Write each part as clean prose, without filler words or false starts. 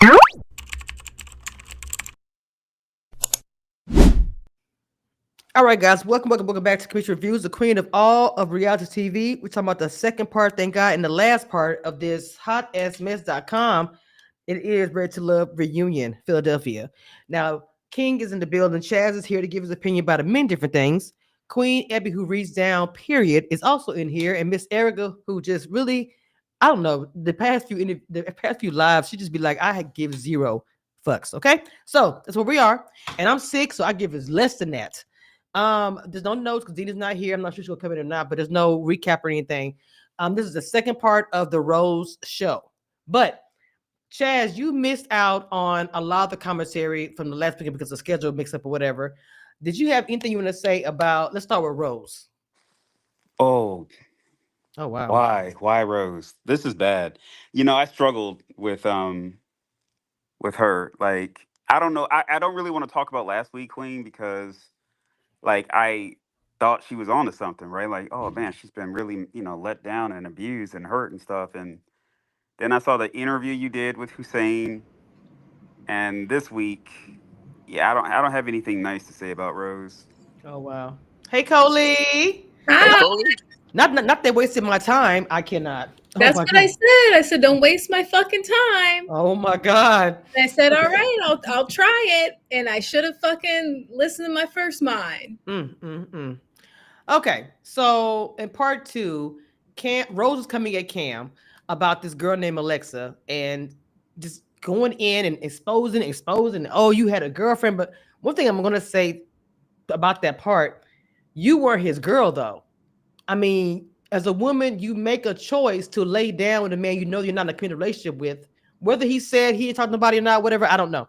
All right, guys, welcome back to Commission Reviews, the queen of all of reality TV. We're talking about the second part, thank God, and the last part of this hotassmess.com. It is Ready to Love Reunion, Philadelphia. Now, King is in the building. Chaz is here to give his opinion about many different things. Queen Abby, who reads down, period, is also in here, and Miss Erica, who just really, I don't know, the past few lives, she just be like, I give zero fucks. Okay, so that's where we are, and I'm sick, so I give us less than that. There's no notes because Dina's not here. I'm not sure she'll come in or not, but there's no recap or anything. This is the second part of the Rose show. But Chaz, you missed out on a lot of the commentary from the last week because the schedule mix up or whatever. Did you have anything you want to say about? Let's start with Rose. Oh, Oh wow. why Rose? This is bad. I struggled with her. Like, I don't know. I don't really want to talk about last week, Queen, because like I thought she was onto something, right? Like, oh man, she's been really, let down and abused and hurt and stuff. And then I saw the interview you did with Hussein, and this week, yeah, I don't have anything nice to say about Rose. Oh wow. Hey Coley. Hey, Ah, Coley. Not that wasting my time. I cannot. Oh that's my what I god. said. I said, don't waste my fucking time. Oh my god. And I said, all Okay. right, I'll try it. And I should have fucking listened to my first mind. Mm. Okay, so in part two, Cam Rose is coming at Cam about this girl named Alexa and just going in and exposing. Oh, you had a girlfriend, but one thing I'm gonna say about that part, you were his girl though. I mean, as a woman, you make a choice to lay down with a man you know you're not in a committed relationship with. Whether he said he ain't talking to nobody or not, whatever, I don't know.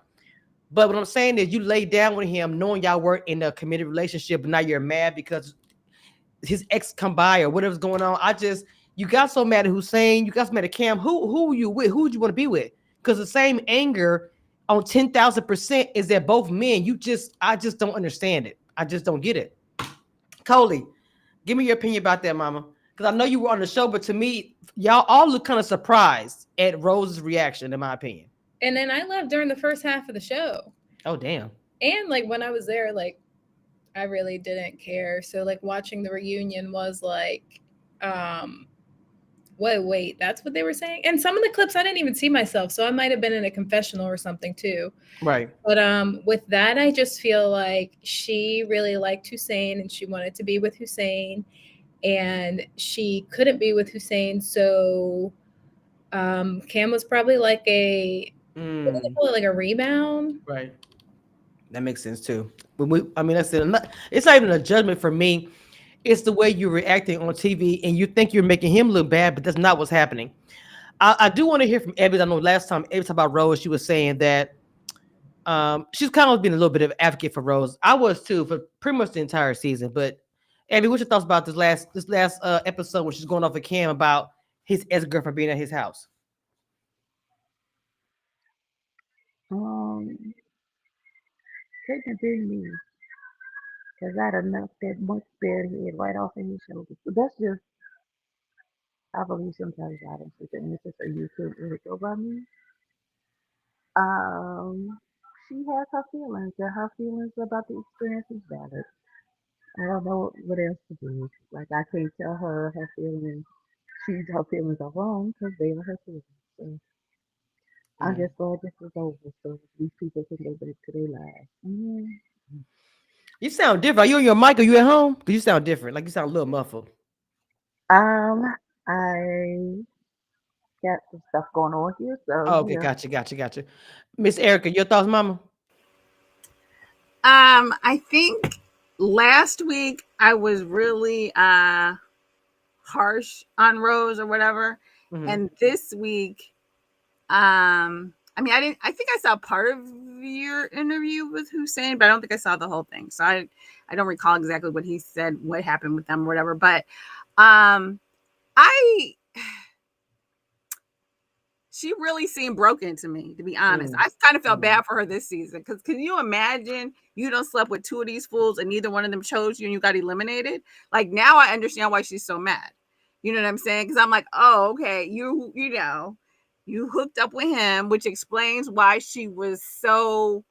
But what I'm saying is, you lay down with him knowing y'all were in a committed relationship, but now you're mad because his ex come by or whatever's going on. You got so mad at Hussein, you got so mad at Cam. Who you with? Who would you want to be with? Because the same anger on 10,000% is that both men. I just don't understand it. I just don't get it. Coley, give me your opinion about that, Mama. Because I know you were on the show, but to me, y'all all look kind of surprised at Rose's reaction, in my opinion. And then I left during the first half of the show. Oh damn. And like when I was there, like I really didn't care. So like watching the reunion was like, um, wait, that's what they were saying. And some of the clips I didn't even see myself, so I might have been in a confessional or something too. Right. But with that, I just feel like she really liked Hussein and she wanted to be with Hussein, and she couldn't be with Hussein, so Cam was probably like what do they call it, like a rebound? Right. That makes sense too. I mean, that's it. It's not even a judgment for me. It's the way you're reacting on TV, and you think you're making him look bad, but that's not what's happening. I do want to hear from Abby. I know last time Abby talked about Rose, she was saying that she's kind of been a little bit of an advocate for Rose. I was too for pretty much the entire season. But Abby, what's your thoughts about this last episode when she's going off of Cam about his ex girlfriend being at his house? Um, couldn't have been me, because I'd have knocked that much bare head right off of his shoulders. But that's just, I believe sometimes I don't see the answer, so you can't really go by me. Um, she has her feelings, and her feelings about the experience is valid. I don't know what else to do. Like, I can't tell her her feelings. Her feelings are wrong because they are her feelings. So I'm Mm. just glad this is over so these people can go back to their lives. You sound different. Are you on your mic? Are you at home? Because you sound different. Like you sound a little muffled. I got some stuff going on here, so Oh, okay, yeah. gotcha. Miss Erica, your thoughts, Mama? I think last week I was really harsh on Rose or whatever. Mm-hmm. And this week, I think I saw part of your interview with Hussein, but I don't think I saw the whole thing. So I don't recall exactly what he said, what happened with them or whatever. But I she really seemed broken to me, to be honest. I kind of felt bad for her this season because can you imagine you don't slept with two of these fools and neither one of them chose you and you got eliminated? Like now I understand why she's so mad. You know what I'm saying? Because I'm like, oh, okay, you You hooked up with him, which explains why she was so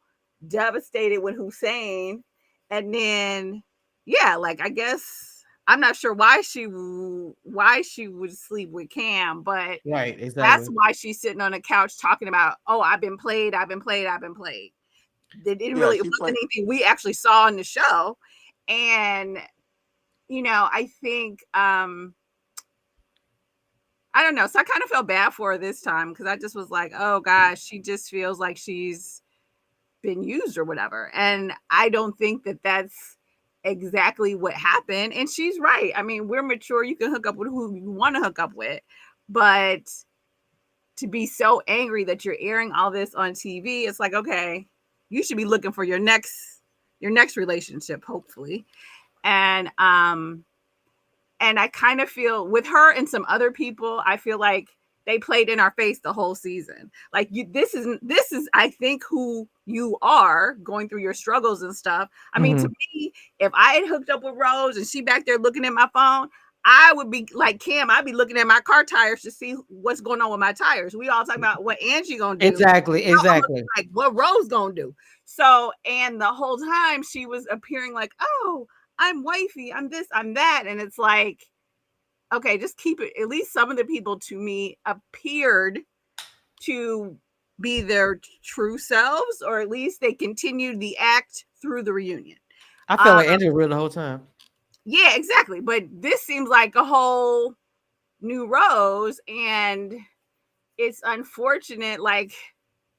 devastated with Hussein. And then, yeah, like I guess I'm not sure why she would sleep with Cam, but Right, that's exactly. why she's sitting on the couch talking about, oh, I've been played, I've been played, I've been played. Yeah, It she wasn't played. anything we actually saw in the show. And I think I don't know. So I kind of felt bad for her this time because I just was like, oh gosh, she just feels like she's been used or whatever. And I don't think that that's exactly what happened. And she's right. I mean, we're mature. You can hook up with who you want to hook up with, but to be so angry that you're airing all this on TV, it's like, okay, you should be looking for your next relationship, hopefully. And and I kind of feel with her and some other people, I feel like they played in our face the whole season. Like this is I think who you are going through your struggles and stuff. I mean, to Mhm. me, if I had hooked up with Rose and she back there looking at my phone, I would be like Cam. I'd be looking at my car tires to see what's going on with my tires. We all talking about what Angie gonna do. Exactly, I'm looking exactly. like what Rose gonna do. So, and the whole time she was appearing like, oh, I'm wifey, I'm this, I'm that. And it's like, okay, just keep it. At least some of the people to me appeared to be their true selves, or at least they continued the act through the reunion. I felt Um, like Andrew real the whole time. yeah, exactly. But this seems like a whole new Rose, and it's unfortunate. Like,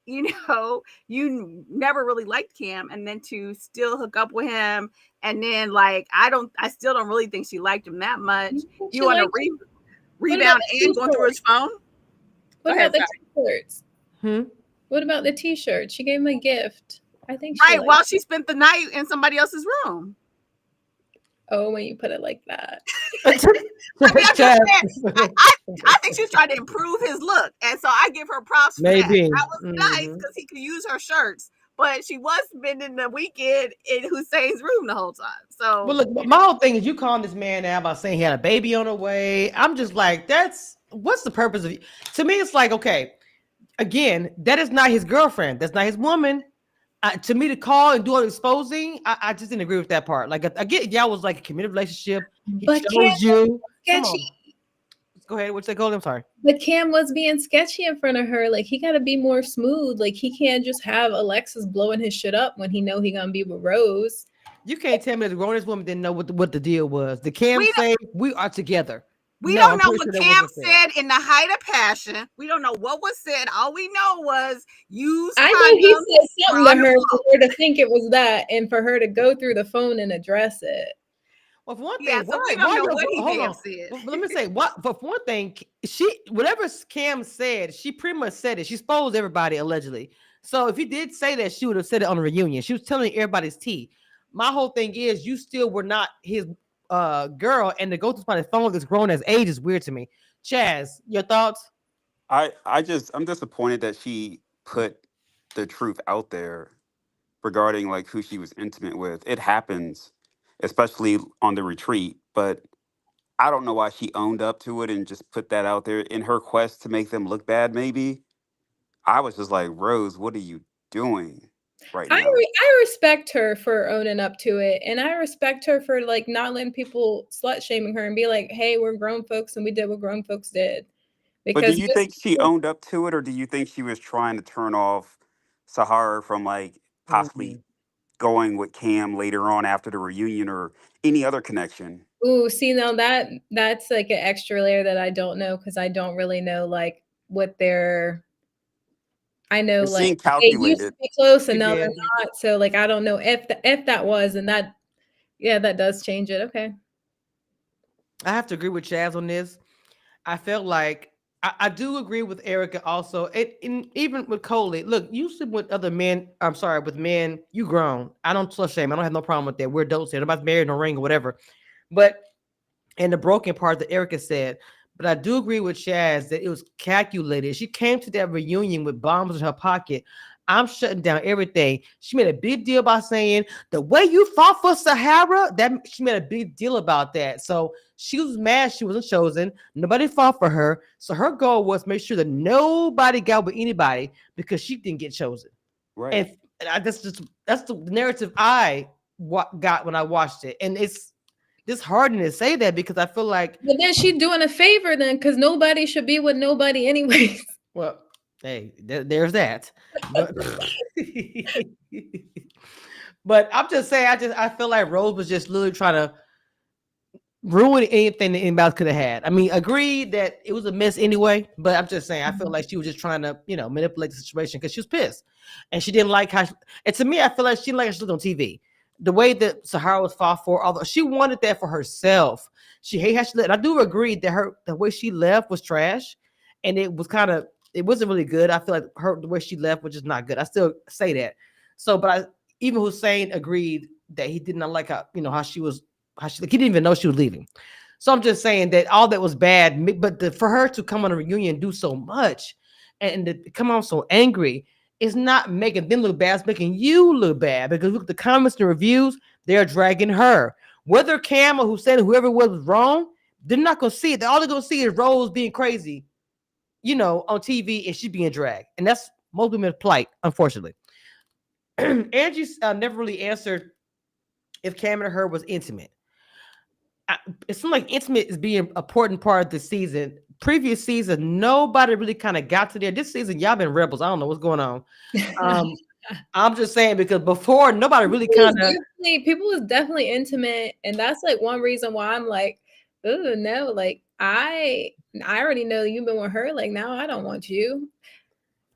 you never really liked Cam, and then to still hook up with him, and then like I still don't really think she liked him that much. She You want to liked him. What about rebound the and going through t-shirt? his phone? Go What ahead, about the sorry. t-shirts? Hmm? What about the t-shirt? She gave him a gift. I think she Right, liked while it. she spent the night in somebody else's room. Oh, when you put it like that. I mean, I'm just Chad. saying. I think she's trying to improve his look, and so I give her props for that. Maybe. That was nice Mhm. because he could use her shirts, but she was spending the weekend in Hussein's room the whole time. But So look, my whole thing is you calling this man out about saying he had a baby on the way. I'm just like, that's what's the purpose of? To me, it's like, okay, again, that is not his girlfriend. That's not his woman. To me, to call and do all the exposing, I just didn't agree with that part. Like, again, y'all was like a committed relationship. He But Cam chose you. was Come sketchy. on, go ahead. What's that called? I'm sorry. But Cam was being sketchy in front of her. Like he gotta be more smooth. Like he can't just have Alexis blowing his shit up when he know he gonna be with Rose. You can't tell me that the grown woman didn't know what the deal was. The Cam we say we are together. we No, don't I'm know pretty what sure that Cam wasn't fair. said in the height of passion. We don't know what was said. All we know was use I know he condoms. said We're something to on the her for phone. her to think it was that and for her to go through the phone and address it. Well, for one Yeah, thing, so we don't why know you what he hold may have on? said. Well, let me say what. For one thing, she whatever Cam said, she pretty much said it. She exposed everybody allegedly. So if he did say that, she would have said it on the reunion. She was telling everybody's tea. My whole thing is, you still were not his girl, and to go through somebody's phone that's grown as age is weird to me. Chaz, your thoughts? I'm disappointed that she put the truth out there regarding like who she was intimate with. It happens, especially on the retreat, but I don't know why she owned up to it and just put that out there in her quest to make them look bad. Maybe I was just like, Rose, what are you doing right now? I respect her for owning up to it, and I respect her for like not letting people slut shaming her and be like, "Hey, we're grown folks and we did what grown folks did." But do Because you think she owned up to it, or do you think she was trying to turn off Sahara from like possibly Mhm. going with Cam later on after the reunion or any other connection? ooh, see now that's like an extra layer that I don't know because I don't really know like what their I know It like seemed they used to calculated. be close and She now they're did. not. So like I don't know if that was and that yeah, that does change it. Okay. I have to agree with Chaz on this. I felt like I do agree with Erica also. Even with Coley, look, you sleep with other men. I'm sorry, with men, you grown. I don't slut shame. I don't have no problem with that. We're adults here. Nobody's married, no ring or whatever. But and the broken part that Erica said. But I do agree with Chaz that it was calculated. She came to that reunion with bombs in her pocket. I'm shutting down everything. She made a big deal about saying the way you fought for Sahara. That she made a big deal about that. So she was mad she wasn't chosen. Nobody fought for her. So her goal was make sure that nobody got with anybody because she didn't get chosen. Right. And that's the narrative I got when I watched it, and it's disheartening to say that because I feel like, But then she doing a favor then, because nobody should be with nobody anyways. well, hey, there's that, but but I'm just saying, I feel like Rose was just literally trying to ruin anything that anybody could have had. I mean, agreed that it was a mess anyway, but I'm just saying I feel like she was just trying to, manipulate the situation because she was pissed and she didn't like how. And to me, I feel like she didn't like how she looked on TV. The way that Sahara was fought for, although she wanted that for herself, she hated how she left. And I do agree that the way she left was trash, and it was it wasn't really good. I feel like the way she left was just not good. I still say that. So, but even Hussein agreed that he did not like how she was he didn't even know she was leaving. So I'm just saying that all that was bad, but for her to come on a reunion and do so much and to come on so angry is not making them look bad, it's making you look bad because look, the comments and reviews, they're dragging her. Whether Cam or Hussein, whoever was wrong, they're not going to see it. All they're going to see is Rose being crazy, on TV and she being dragged. And that's most women's plight, unfortunately. Angie never really answered if Cam and her was intimate. It seems like intimate is being an important part of the season. Previous season, nobody really kind of got to there. This season, y'all been rebels. I don't know what's going on. I'm just saying because before nobody really kind of people was definitely intimate, and that's like one reason why I'm like, oh no, like I already know you've been with her. Like now I don't want you.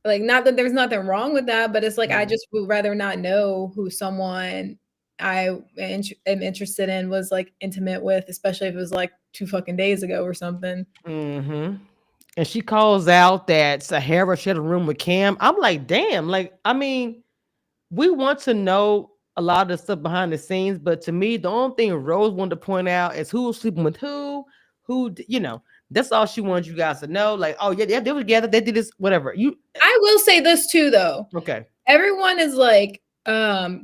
Like not that there's nothing wrong with that, but it's like I just would rather not know who someone I am interested in was like intimate with, especially if it was like 2 fucking days ago or something. Mm-hmm. And she calls out that Sahara shared a room with Cam. I'm like, damn. Like, I mean, we want to know a lot of the stuff behind the scenes, but to me, the only thing Rose wanted to point out is who was sleeping with who, that's all she wanted you guys to know. Like, oh yeah, they were together, they did this, whatever. I will say this too, though. Okay. Everyone is like,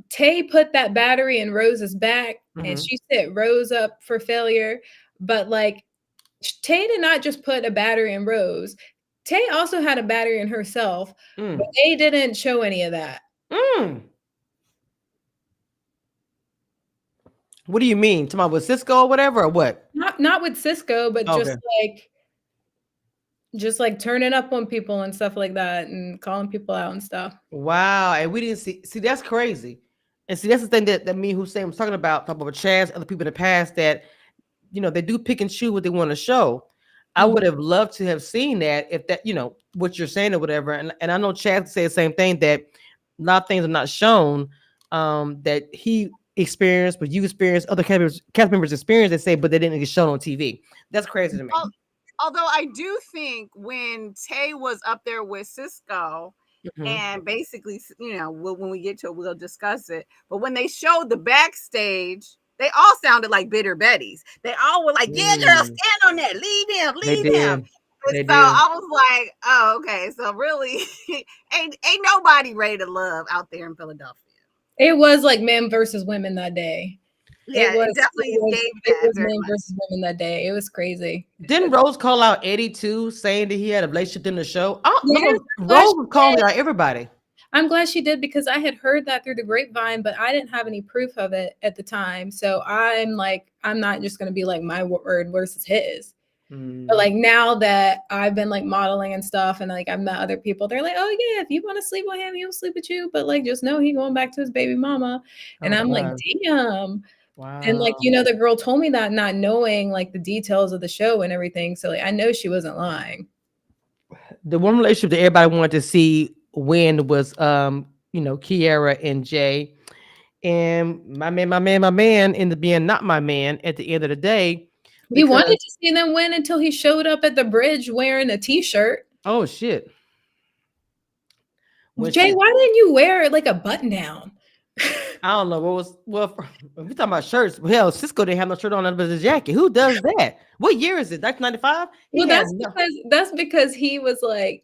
Tay put that battery in Rose's back, and she set Rose up for failure. But like, Tay did not just put a battery in Rose. Tay also had a battery in herself, but they didn't show any of that. What do you mean? Talking about with Cisco or whatever, or what? Not with Cisco, but just like turning up on people and stuff like that and calling people out and stuff. Wow. And we didn't see that's crazy. And see, that's the thing that me Hussein was talking about Chaz, other people in the past that they do pick and choose what they want to show. I would have loved to have seen that if that, what you're saying or whatever. And I know Chaz say the same thing, that a lot of things are not shown that he experienced, but you experienced, other cast members experienced, they say, but they didn't get shown on TV. That's crazy to me. Although I do think when Tay was up there with Cisco, and basically, when we get to it, we'll discuss it. But when they showed the backstage, they all sounded like bitter Bettys. They all were like, yeah, girl, stand on that. Leave him. And so I was like, oh, okay. So really, ain't nobody ready to love out there in Philadelphia. It was like men versus women that day. Yeah, it definitely was men versus women that day. It was crazy. Didn't Rose call out Eddie too, saying that he had a relationship in the show? Rose was calling out everybody. I'm glad she did, because I had heard that through the grapevine, but I didn't have any proof of it at the time. So I'm like, I'm not just going to be like my word versus his. But like now that I've been like modeling and stuff, and like I've met other people, they're like, oh yeah, if you want to sleep with him, he'll sleep with you. But like, just know he going back to his baby mama. And I'm like, damn. Wow. And like, the girl told me that, not knowing like the details of the show and everything. So like, I know she wasn't lying. The one relationship that everybody wanted to see win was Kiara and Jaye. And my man ended up being not my man at the end of the day. We wanted to see them win until he showed up at the bridge wearing a t-shirt. Oh shit. Jaye, why didn't you wear like a button down? I don't know what was. Well, if we talking about shirts, hell, Cisco didn't have no shirt on under his jacket. Who does that? What year is it? 1995? Well, that's because he was like,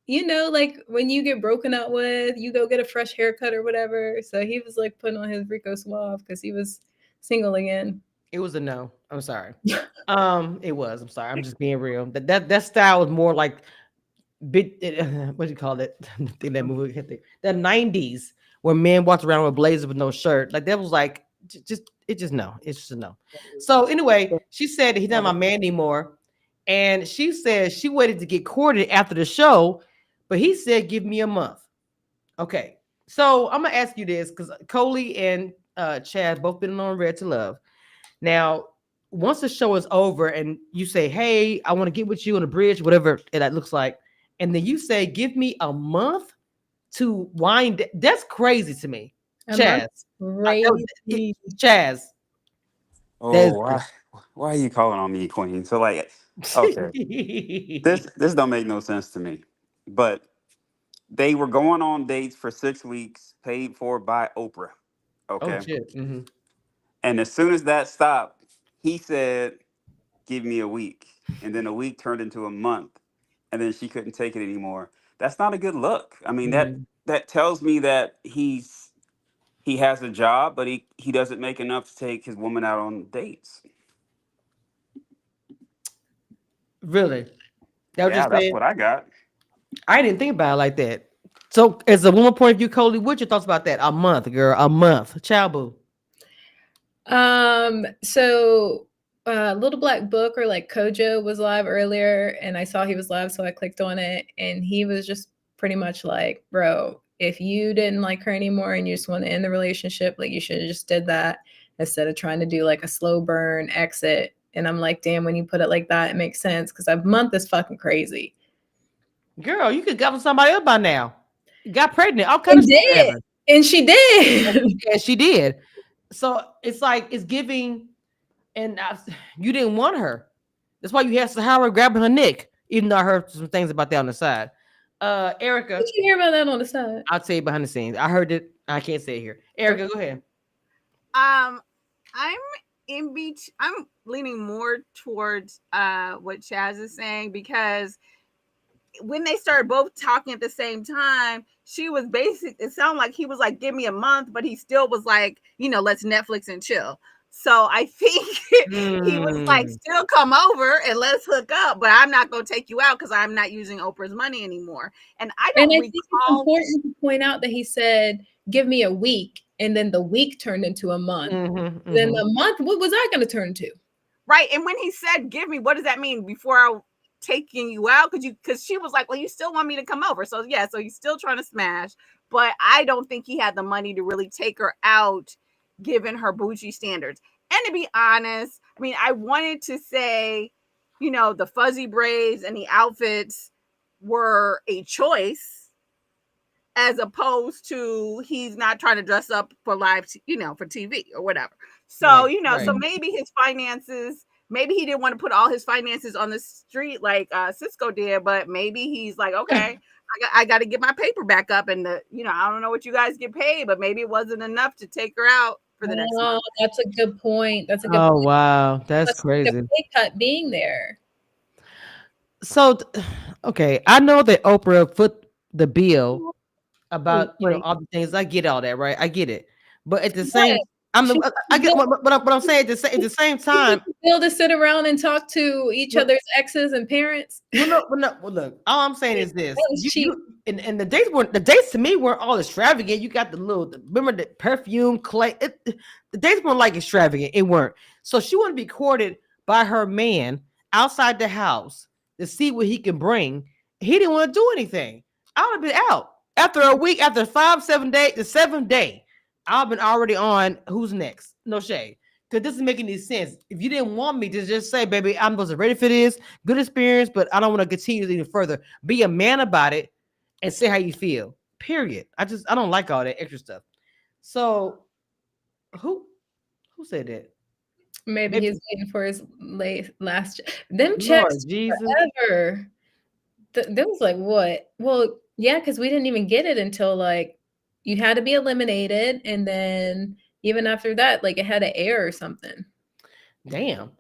you know, like when you get broken up with, you go get a fresh haircut or whatever. So he was like putting on his Rico Suave because he was single again. It was a no. I'm sorry. It was. I'm sorry. I'm just being real. That style was more like bit. What do you call it? I think that movie hit the 90s where men walked around with blazers with no shirt. Like that was like just it just no. It's just a no. So anyway, she said that he's not my man anymore, and she said she waited to get courted after the show, but he said give me a month. Okay, so I'm gonna ask you this because Coley and Chad both been on Red to Love. Now, once the show is over and you say, "Hey, I want to get with you on the bridge," whatever that looks like, and then you say, "Give me a month to wind," that's crazy to me, A Chaz. month's crazy. Chaz, that's Oh, why are you calling on me, Queen? So like, okay, crazy. this don't make no sense to me. But they were going on dates for 6 weeks, paid for by Oprah. Oh Okay, shit. Hmm. and as soon as that stopped, he said, "Give me a week," and then a week turned into a month, and then she couldn't take it anymore. That's not a good look. I mean that tells me that he has a job, but he doesn't make enough to take his woman out on dates. Really? That was Yeah, just that's saying. what I got. I didn't think about it like that. So, as a woman point of view, Coley, what's your thoughts about that? A month, girl, a month. Ciao, boo. So Little Black Book or like Kojo was live earlier and I saw he was live, so I clicked on it and he was just pretty much like, bro, if you didn't like her anymore and you just want to end the relationship, like you should have just did that instead of trying to do like a slow burn exit. And I'm like, damn, when you put it like that, it makes sense because a month is fucking crazy. Girl, you could got with somebody else by now. You got pregnant. All kind of And stuff did. happened. And she did. And she did. So it's like it's giving, and you didn't want her. That's why you had Sahara grabbing her neck. Even though I heard some things about that on the side. Erica, Did you hear about that on the side? I'll tell you behind the scenes. I heard it. I can't say it here. Erica, go ahead. Um, I'm in beach. I'm leaning more towards what Chaz is saying because when they started both talking at the same time, she was basic. It sounded like he was like, "Give me a month," but he still was like, "Let's Netflix and chill." So I think he was like, Mm. "Still come over and let's hook up," but I'm not going to take you out because I'm not using Oprah's money anymore. And I And don't I think it's recall. important to point out that he said, give me a week. And then the week turned into a month. Mm-hmm, Then mm-hmm. the month, what was I going to turn to? Right. And when he said, "Give me," what does that mean? Before I taking you out? Because she was like, "Well, you still want me to come over." So yeah, so he's still trying to smash, but I don't think he had the money to really take her out given her bougie standards. And to be honest, I mean, I wanted to say, the fuzzy braids and the outfits were a choice as opposed to he's not trying to dress up for live, for TV or whatever. So, Right, right. so maybe his finances, maybe he didn't want to put all his finances on the street like Cisco did, but maybe he's like, okay, I got to get my paper back up. And, I don't know what you guys get paid, but maybe it wasn't enough to take her out for the next Oh, month. that's a good point. That's a good Oh point. wow, that's Let's take a crazy. pay cut being there. So, okay, I know that Oprah foot the bill about Wait, all the things. I get all that, right? I get it, but at the same, What? I'm She I get what I'm saying. At the same time, bill to sit around and talk to each well, other's exes and parents. well, no, well, no, well, look. All I'm saying is That this: was cheap. and the dates to me weren't all extravagant. You got remember the perfume, clay. The dates weren't like extravagant. It weren't. So she wanted to be courted by her man outside the house to see what he can bring. He didn't want to do anything. I would have been out after a week, after 5, 7 days, the 7th day. I've been already on who's next. No shade. Because this doesn't make any sense. If you didn't want me to just say, baby, I'm supposed to ready for this, good experience, but I don't want to continue any further. Be a man about it and say how you feel. Period. I don't like all that extra stuff. So who said that? Maybe Maybe he's waiting for his last. Them checks Lord Jesus. forever. There was like what? Well, yeah, because we didn't even get it until like you had to be eliminated, and then even after that, like it had to air or something. Damn.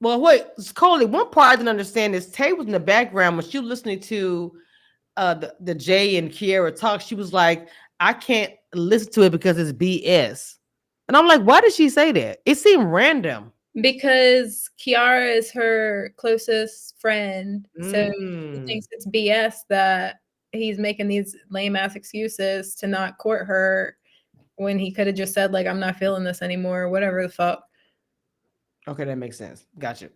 Well, wait, Coley, one part I didn't understand is Tay was in the background when she was listening to the Jay and Kiara talk, she was like, I can't listen to it because it's BS. And I'm like, why did she say that? It seemed random. Because Kiara is her closest friend, so she Mm. thinks it's BS that he's making these lame ass excuses to not court her when he could have just said like I'm not feeling this anymore or whatever the fuck. Okay, that makes sense. Gotcha.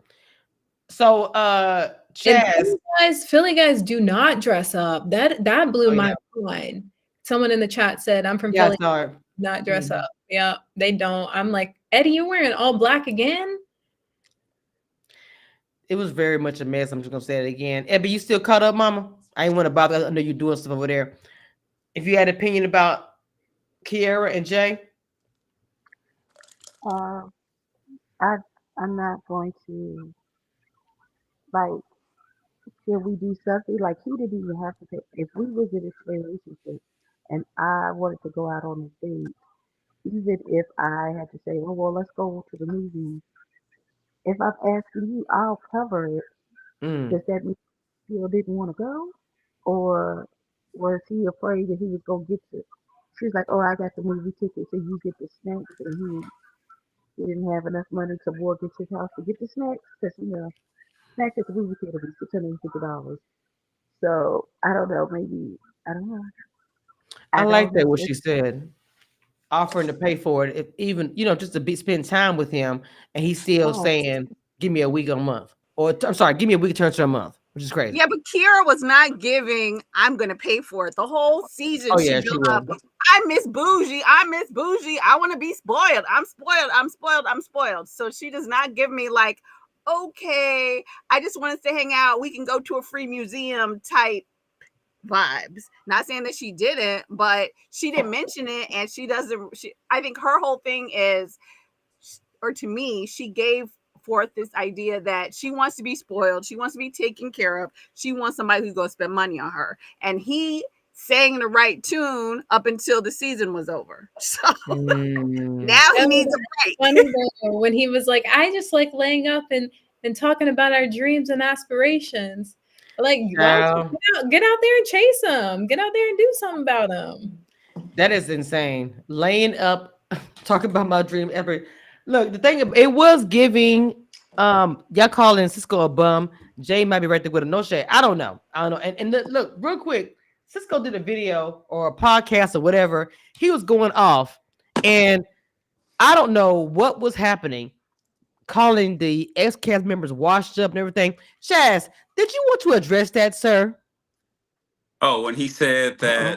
So And Chaz. Philly guys do not dress up. That blew Oh my yeah. mind. Someone in the chat said, "I'm from Yeah, I Philly, saw her. not dress Mhm. up." Yeah, they don't. I'm like, Eddie, you're wearing all black again? It was very much a mess. I'm just gonna say it again. Ebby, you still caught up, mama? I ain't want to bother. I know you doing stuff over there. If you had an opinion about Kiara and Jay, Uh, I I'm not going to like. Can we do something like he didn't even have to pay if we was in this relationship and I wanted to go out on a date, even if I had to say, oh well, let's go to the movies. If I'm asking you, I'll cover it. mm, Does that mean he still didn't want to go, or was he afraid that he was gonna get to? She was like, oh, I got the movie ticket, so you get the snacks, and he didn't have enough money to mortgage his house to get the snacks because snacks at the movie theater was $650. So I don't know. Maybe I don't know. I I like don't that know. what she said. Offering to pay for it, if even just to be spend time with him, and he's still Oh, saying, "Give me a week a month," or I'm sorry, give me a week to turn to a month, which is crazy. Yeah, but Kira was not giving, I'm going to pay for it. The whole season Oh she yeah, she built up, was. I miss bougie. I miss bougie. I want to be spoiled. I'm spoiled. I'm spoiled. I'm spoiled. So she does not give me like, okay, I just want us to hang out. We can go to a free museum type vibes. Not saying that she didn't, but she didn't mention it. And she doesn't, I think her whole thing is, or to me, she gave forth this idea that she wants to be spoiled, she wants to be taken care of, she wants somebody who's going to spend money on her. And he sang the right tune up until the season was over. So Mm, now he That needs was a break. funny though when he was like, I just like laying up and talking about our dreams and aspirations. Like, why don't you child, get out there and chase them? Get out there and do something about them. that is insane. Laying up, talking about my dream every. Look, the thing it was giving. Y'all calling Cisco a bum. Jay might be right there with a no shade. I don't know. I don't know. And look, real quick, Cisco did a video or a podcast or whatever. He was going off, and I don't know what was happening, calling the ex cast members washed up and everything. Chaz, did you want to address that, sir? Oh, when he said Uh-oh.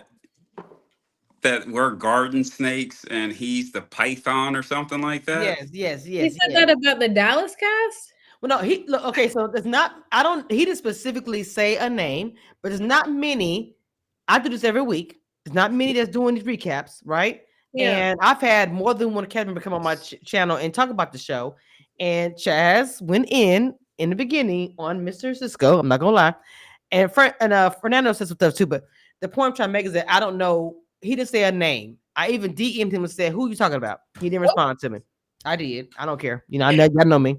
that we're garden snakes and he's the python or something like that. Yes, yes, He yes, said yes. that about the Dallas cast? Well, no, he look okay. So there's not. I don't. He didn't specifically say a name, but there's not many. I do this every week. There's not many that's doing these recaps, right? Yeah. And I've had more than one cast member come on my channel and talk about the show. And Chaz went in the beginning on Mr. Cisco. I'm not gonna lie, and Fernando said some stuff too. But the point I'm trying to make is that I don't know. He didn't say a name. I even DM'd him and said, "Who you talking about?" He didn't respond to me. I did. I don't care. I know y'all know me.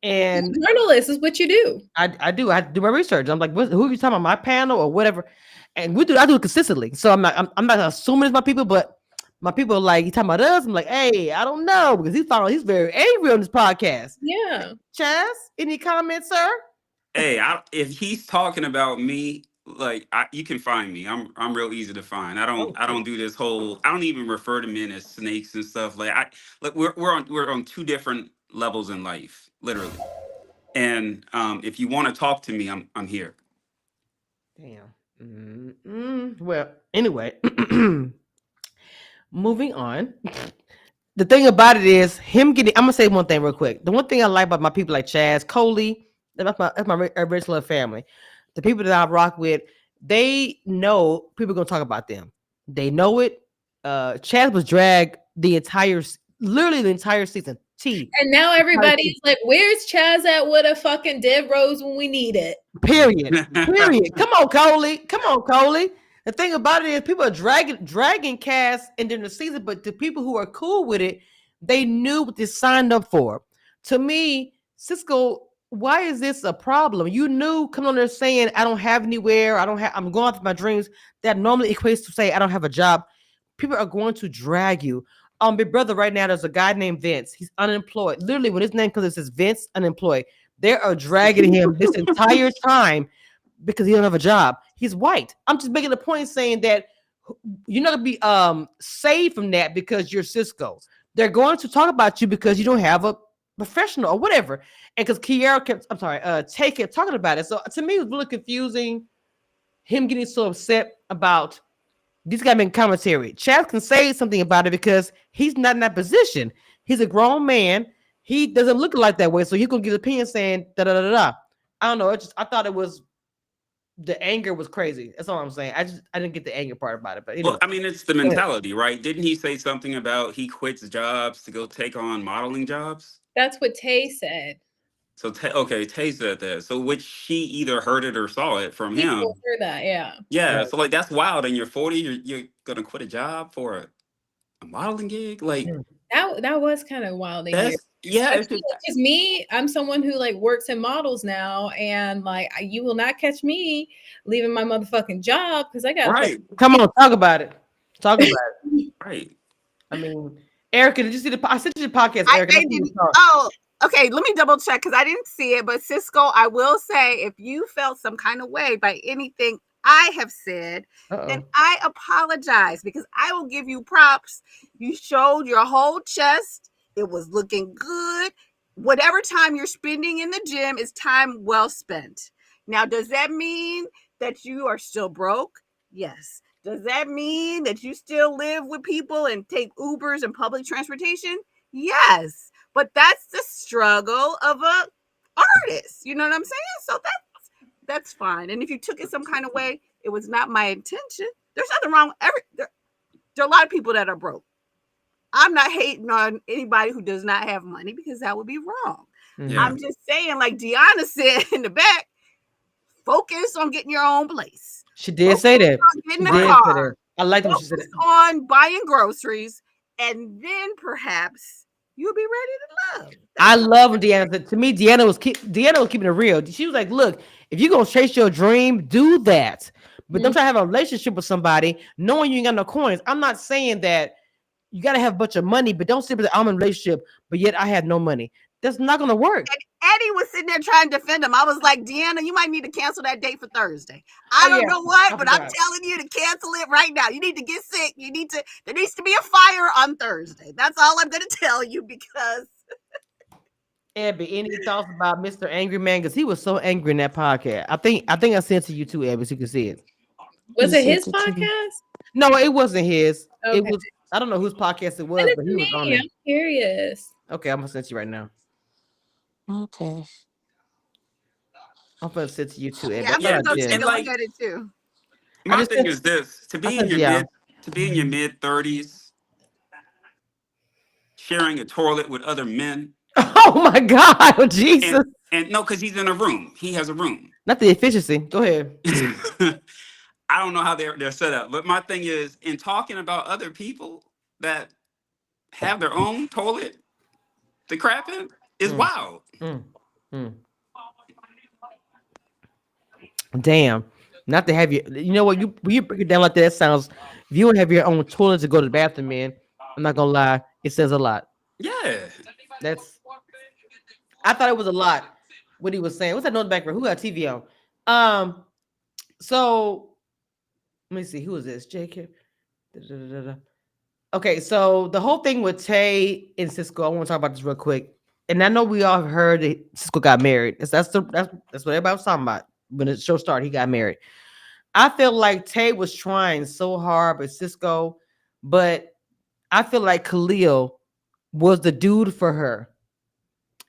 And Journalist is what you do. I do. I do my research. I'm like, who are you talking about? My panel or whatever. And I do it consistently. So I'm not assuming it's my people, but my people are like, you talking about us? I'm like, hey, I don't know, because he's very angry on this podcast. Yeah. Chaz, any comments, sir? Hey, if he's talking about me, like you can find me. I'm real easy to find. Oh I don't shit. do this whole. I don't even refer to men as snakes and stuff. Like we're on two different levels in life, literally. And if you want to talk to me, I'm here. Damn. Well, anyway, moving on. The thing about it is him getting. I'm gonna say one thing real quick. The one thing I like about my people like Chaz, Coley, that's my original family. The people that I rock with, they know people are gonna talk about them. They know it. Chaz was dragged literally the entire season. And now everybody's like, where's Chaz at with a fucking dead rose when we need it? Period. Period. Come on, Coley. Come on, Coley. The thing about it is people are dragging cast into the season, but the people who are cool with it, they knew what they signed up for. To me, Cisco why is this a problem? You knew coming on there saying I don't have anywhere, I'm going after my dreams. That normally equates to say I don't have a job. People are going to drag you. Big brother, right now there's a guy named Vince. He's unemployed. Literally, when his name comes, it says Vince unemployed. They are dragging him this entire time because he don't have a job. He's white. I'm just making a point saying that you're not gonna be saved from that because you're Cisco. They're going to talk about you because you don't have a professional or whatever. And because Kiara kept, I'm sorry, Tay kept talking about it. So to me, it was really confusing. Him getting so upset about these guys making commentary. Chaz can say something about it because he's not in that position. He's a grown man. He doesn't look like that way, so he's gonna give an opinion saying da da da da. I don't know. I thought it was the anger was crazy. That's all I'm saying. I didn't get the anger part about it, but Well, anyway. I mean, it's the mentality, right? Didn't he say something about he quits jobs to go take on modeling jobs? That's what Tay said. So, okay, Tay said that. So, which she either heard it or saw it from He told him. her that, yeah. Yeah. So, like, that's wild. And you're 40, you're going to quit a job for a modeling gig? Like, That was kind of wild to hear. that's, yeah. It's just, Because me, I'm someone who like works in models now, and like you will not catch me leaving my motherfucking job because I got right. Come on, talk about it. Talk about it. Right. I mean, Erica, did you see the? I sent you the podcast, I Erica. didn't. Oh, okay. Let me double check because I didn't see it. But Cisco, I will say, if you felt some kind of way by anything I have said, then I apologize because I will give you props. You showed your whole chest. It was looking good. Whatever time you're spending in the gym is time well spent. Now, does that mean that you are still broke? Yes. Does that mean that you still live with people and take Ubers and public transportation? Yes. But that's the struggle of a artist. You know what I'm saying? So that's fine. And if you took it some kind of way, it was not my intention. There's nothing wrong. There are a lot of people that are broke. I'm not hating on anybody who does not have money because that would be wrong. Yeah. I'm just saying, like Deanna said in the back, focus on getting your own place. She did say that. Getting a car. I like when she said it. On buying groceries, and then perhaps you'll be ready to love. I love when Deanna said, to me, Deanna was keeping it real. She was like, look, if you're going to chase your dream, do that. But don't try to have a relationship with somebody knowing you ain't got no coins. I'm not saying that you got to have a bunch of money, but don't say that I'm in a relationship, but yet I have no money. That's not going to work. And Eddie was sitting there trying to defend him. I was like, Deanna, you might need to cancel that date for Thursday. I don't know what, but I'm telling you to cancel it right now. You need to get sick. There needs to be a fire on Thursday. That's all I'm going to tell you because. Abby, any thoughts about Mr. Angry Man? Because he was so angry in that podcast. I think I sent it to you too, Abby, so you can see it. Was it his podcast? No, it wasn't his. Okay. It was, I don't know whose podcast it was, but he was on it. I'm curious. Okay, I'm gonna send you right now. Okay. I'm gonna send to you too, Abby. Yeah, I'm gonna go take a like, look at it too. My thing is this: to be in your mid 30s, sharing a toilet with other men. Oh my God, Jesus! And no, because he's in a room. He has a room. Not the efficiency. Go ahead. I don't know how they're set up, but my thing is in talking about other people that have their own toilet to crap in is wild. Damn. Not to have you know what, you break it down like that, it sounds, if you don't have your own toilet to go to the bathroom in, I'm not gonna lie, it says a lot. Yeah. I thought it was a lot what he was saying. What's that note in the background? Who got TV on? So let me see, who is this? JK. Okay, so the whole thing with Tay and Cisco, I want to talk about this real quick. And I know we all have heard that Cisco got married. That's what everybody was talking about when the show started. He got married. I feel like Tay was trying so hard with Cisco, but I feel like Khalil was the dude for her,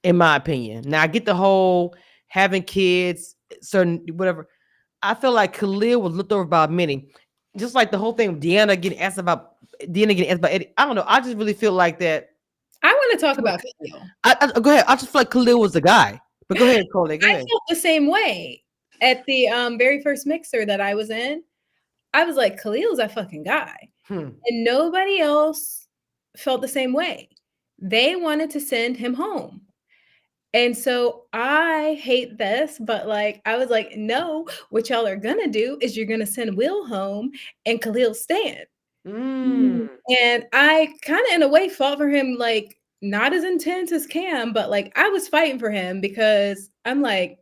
in my opinion. Now I get the whole having kids, certain whatever. I feel like Khalil was looked over by many, just like the whole thing with Deanna getting asked about Eddie. I don't know. I just really feel like that. I want to talk about Khalil. Go ahead. I just feel like Khalil was the guy. But go ahead, Cole. Go ahead. I felt the same way at the very first mixer that I was in. I was like, Khalil's that fucking guy. And nobody else felt the same way. They wanted to send him home. And so I hate this, but like I was like, no, what y'all are gonna do is you're gonna send Will home and Khalil stand. Mm. And I kind of in a way fought for him, like not as intense as Cam, but like I was fighting for him because I'm like,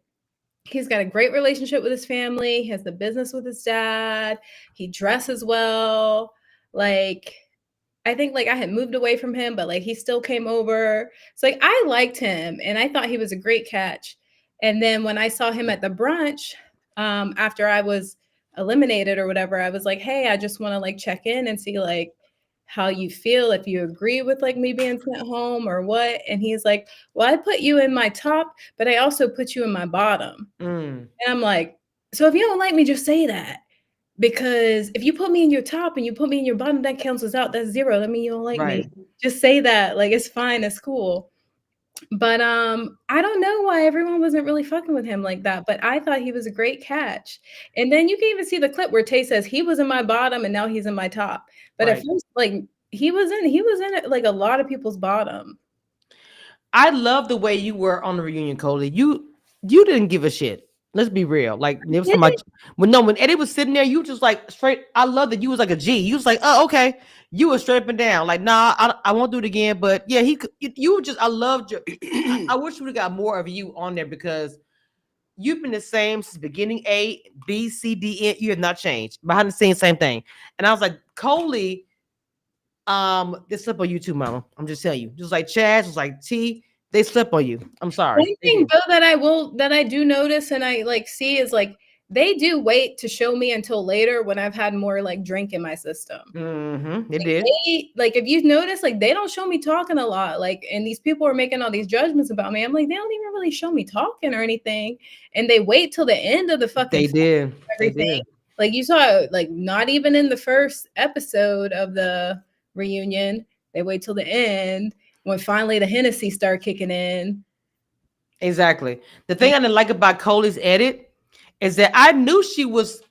he's got a great relationship with his family, he has the business with his dad, he dresses well. Like I think like I had moved away from him, but like he still came over. So like I liked him and I thought he was a great catch. And then when I saw him at the brunch, after I was eliminated or whatever, I was like, hey, I just want to like check in and see like how you feel, if you agree with like me being sent home or what. And he's like, well, I put you in my top, but I also put you in my bottom. Mm. And I'm like, so if you don't like me, just say that. Because if you put me in your top and you put me in your bottom, that cancels out. That's zero. That means you don't like me. Right. Just say that. Like it's fine. It's cool. But I don't know why everyone wasn't really fucking with him like that. But I thought he was a great catch. And then you can even see the clip where Tay says he was in my bottom and now he's in my top. But at Right. first, like he was in it like a lot of people's bottom. I love the way you were on the reunion, Coley. You didn't give a shit. Let's be real. Like there was Did somebody when Eddie was sitting there, you just like straight. I love that you was like a G. You was like, oh, okay. You were straight up and down. Like, nah, I won't do it again. But yeah, you were just. I loved your. I wish we would have got more of you on there because you've been the same since beginning. A, B, C, D, N. You have not changed. Behind the scenes, same thing. And I was like, Coley. They slip on you too, mama. I'm just telling you. Just like Chaz, just like T, they slip on you. I'm sorry. One They thing do. though that I do notice and I like see is like they do wait to show me until later when I've had more like drink in my system. Mm-hmm. They did. They, like if you notice, like they don't show me talking a lot. Like, and these people are making all these judgments about me. I'm like, they don't even really show me talking or anything. And they wait till the end of the fucking They did. They everything. did. Like you saw, like not even in the first episode of the reunion, they wait till the end when finally the Hennessy start kicking in. Exactly. The thing I didn't like about Coley's edit is that I knew she was,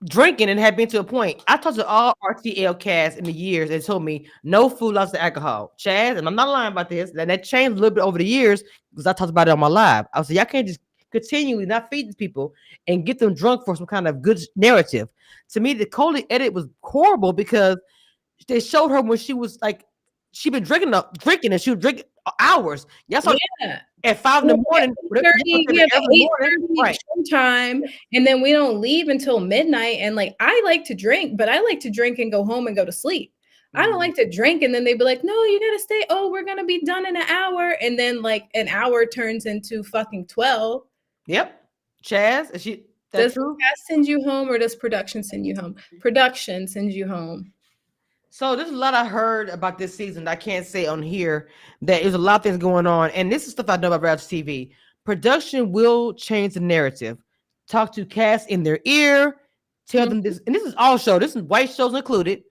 drinking and had been to a point. I talked to all RTL cast in the years and told me no food lost to alcohol. Chaz, and I'm not lying about this, and that changed a little bit over the years because I talked about it on my live. I was like, y'all can't just continually not feed these people and get them drunk for some kind of good narrative. To me, the Coley edit was horrible because they showed her when she was like, she been drinking, and she was drinking hours. Y'all saw Yeah. at 5 in the morning, We have every morning, 8:30 right? showtime, and then we don't leave until midnight. And like, I like to drink, but I like to drink and go home and go to sleep. I don't like to drink and then they'd be like, no, you gotta stay. Oh, we're gonna be done in an hour. And then like an hour turns into fucking 12. Yep. Chaz, is she that Does the true? cast send you home or does production send you home? Production sends you home. So there's a lot I heard about this season that I can't say on here. That there's a lot of things going on, and this is stuff I know about reality TV. Production will change the narrative. Talk to cast in their ear, tell them this, and this is all show. This is white shows included.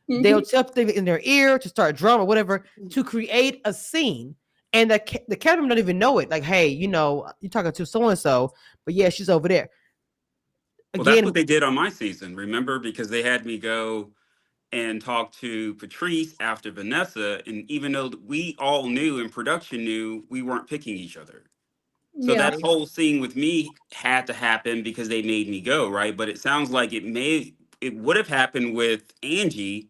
They'll tell things in their ear to start drama, whatever, to create a scene. And the cameraman don't even know it. Like, hey, you're talking to so and so, but yeah, she's over there. Well, that's Again, what they did on my season, remember? Because they had me go and talk to Patrice after Vanessa. And even though we all knew and production knew, we weren't picking each other. So Yeah. that whole scene with me had to happen because they made me go, right? But it sounds like it would have happened with Angie,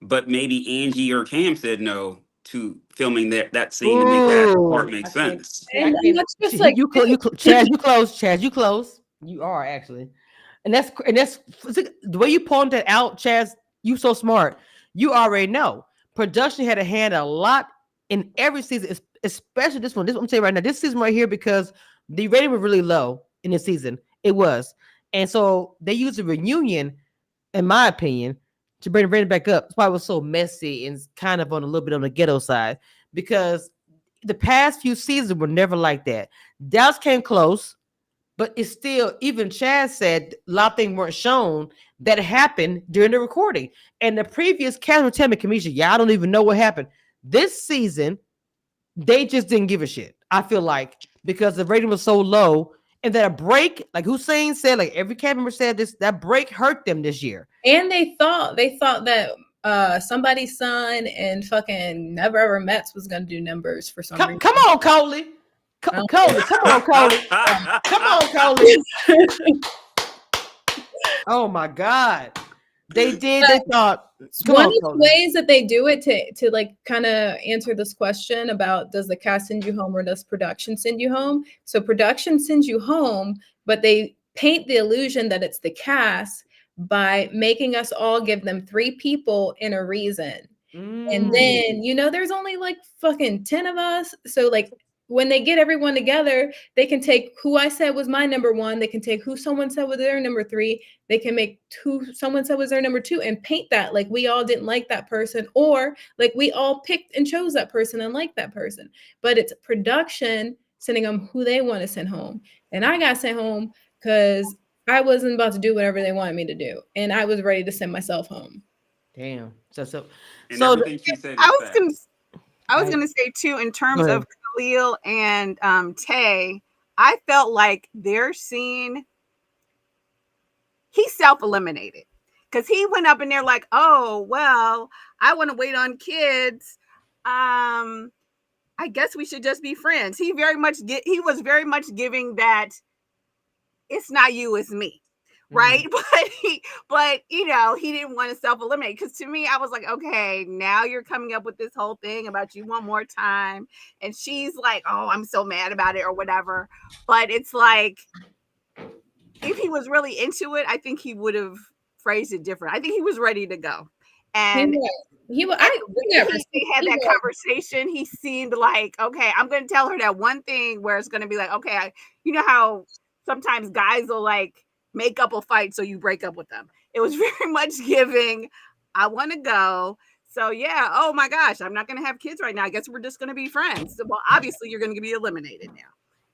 but maybe Angie or Cam said no to filming that scene to make that part ooh, make I can't. sense. See, I And can't. that's just like Chaz, you close. Chaz, you close. You are actually, and that's the way you pointed that out, Chaz. You so smart. You already know. Production had a hand a lot in every season, especially this one. This I'm saying right now. This season right here because the rating was really low in this season. It was, and so they used a reunion, in my opinion, to bring the rating back up. That's why it was so messy and kind of on a little bit on the ghetto side because the past few seasons were never like that. Dallas came close, but it's still, even Chad said a lot of things weren't shown that happened during the recording. And the previous cast would tell me, Kamisha, yeah, I don't even know what happened. This season, they just didn't give a shit, I feel like, because the rating was so low. And that a break, like Hussein said, like every cast member said this, that break hurt them this year. and they thought that somebody's son and fucking Never Ever Mets was gonna do numbers for some reason. Come on, Coley. Oh. Coley, come on, Coley. Come on, Coley. Oh my God. They did. They thought. Come One of on, the Coley. ways that they do it to like kind of answer this question about does the cast send you home or does production send you home? So production sends you home, but they paint the illusion that it's the cast by making us all give them 3 people and a reason. And then, there's only like fucking 10 of us. So like when they get everyone together, they can take who I said was my number 1, they can take who someone said was their number 3, they can make who someone said was their number 2 and paint that like we all didn't like that person or like we all picked and chose that person and liked that person. But it's production sending them who they want to send home. And I got sent home because I wasn't about to do whatever they wanted me to do. And I was ready to send myself home. Damn. And So everything she said I is was fact. gonna I was Right. gonna say too, in Go terms ahead. of Khalil and Tay, I felt like their scene, he self-eliminated. Because he went up in there like, oh, well, I want to wait on kids. I guess we should just be friends. He was very much giving that it's not you, it's me. Right. But he didn't want to self-eliminate. Because to me, I was like, okay, now you're coming up with this whole thing about you want more time. And she's like, oh, I'm so mad about it or whatever. But it's like, if he was really into it, I think he would have phrased it different. I think he was ready to go. And He was. they had that conversation. He seemed like, okay, I'm going to tell her that one thing where it's going to be like, okay, you know how sometimes guys will like make up a fight so you break up with them. It was very much giving, I want to go. So yeah, oh my gosh, I'm not going to have kids right now. I guess we're just going to be friends. Well, obviously you're going to be eliminated now.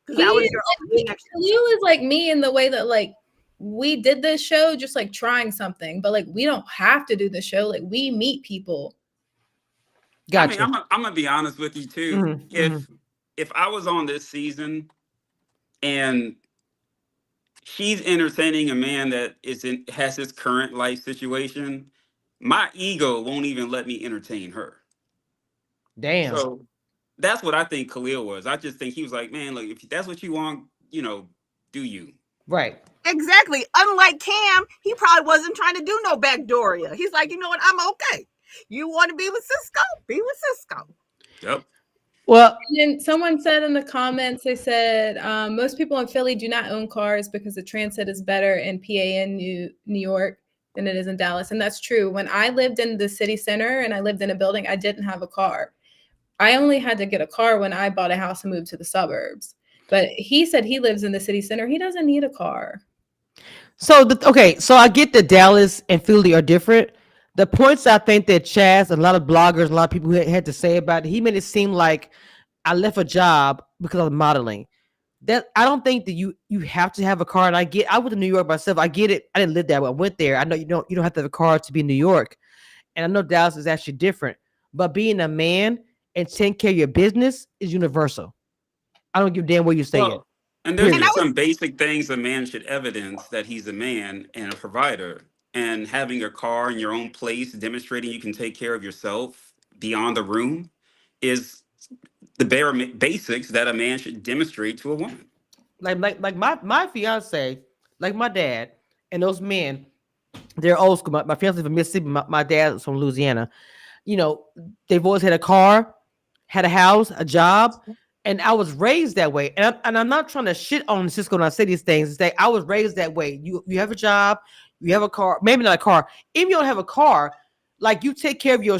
Because that was your own connection. Khalil is like me in the way that like we did this show just like trying something, but like we don't have to do the show. Like we meet people. Gotcha. I mean, I'm gonna be honest with you too. If I was on this season and she's entertaining a man that has his current life situation, my ego won't even let me entertain her. Damn. So that's what I think Khalil was. I just think he was like, man, look, if that's what you want, do you? Right. Exactly. Unlike Cam, he probably wasn't trying to do no backdooria. He's like, you know what? I'm okay. You want to be with Cisco? Be with Cisco. Yep. Well, and someone said in the comments, they said most people in Philly do not own cars because the transit is better in PA and New York than it is in Dallas. And that's true. When I lived in the city center and I lived in a building, I didn't have a car. I only had to get a car when I bought a house and moved to the suburbs. But he said he lives in the city center. He doesn't need a car. So I get that Dallas and Philly are different. The points I think that Chaz, a lot of bloggers, a lot of people who had to say about it, he made it seem like I left a job because of modeling. That I don't think that you have to have a car. And I went to New York myself. I get it. I didn't live there, but I went there. I know you don't have to have a car to be in New York. And I know Dallas is actually different. But being a man and taking care of your business is universal. I don't give a damn what you say. Well, and there's just some basic things a man should evidence that he's a man and a provider. And having a car in your own place, demonstrating you can take care of yourself beyond the room, is the bare basics that a man should demonstrate to a woman. Like my fiance, like my dad, and those men, they're old school. My fiance from Mississippi, my dad's from Louisiana. They've always had a car, had a house, a job, and I was raised that way. And I'm not trying to shit on Cisco when I say these things. It's I was raised that way. You have a job, you have a car, maybe not a car. If you don't have a car, like you take care of your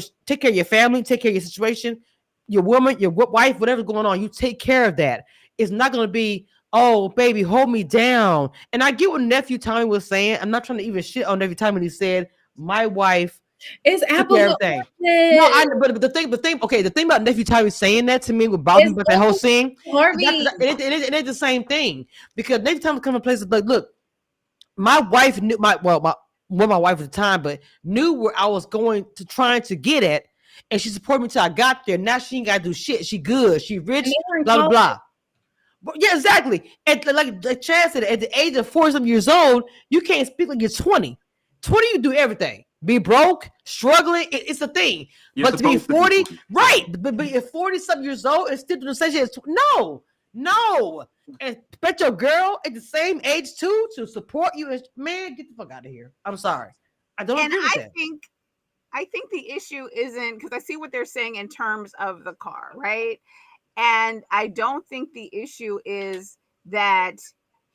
family, take care of your situation, your woman, your wife, whatever's going on, you take care of that. It's not going to be, oh baby, hold me down. And I get what nephew Tommy was saying. I'm not trying to even shit on nephew Tommy when he said my wife is apples everything. No, but the thing about nephew Tommy saying that to me with bothering me about that whole scene, it is the same thing, because nephew Tommy comes to places like, look, my wife knew my wife at the time, but knew where I was going to trying to get at, and she supported me till I got there. Now she ain't got to do shit. She good. She rich. Blah blah blah. But yeah, exactly. And like Chad said, at the age of 40-some years old, you can't speak like you're 20. 20, you do everything. Be broke, struggling, it's a thing. But to be 40, right? But at 40-some years old and still do the same shit. No, No. And expect your girl at the same age too to support you. Man, get the fuck out of here. I'm sorry. I don't And agree with that. I think the issue isn't because I see what they're saying in terms of the car, right? And I don't think the issue is that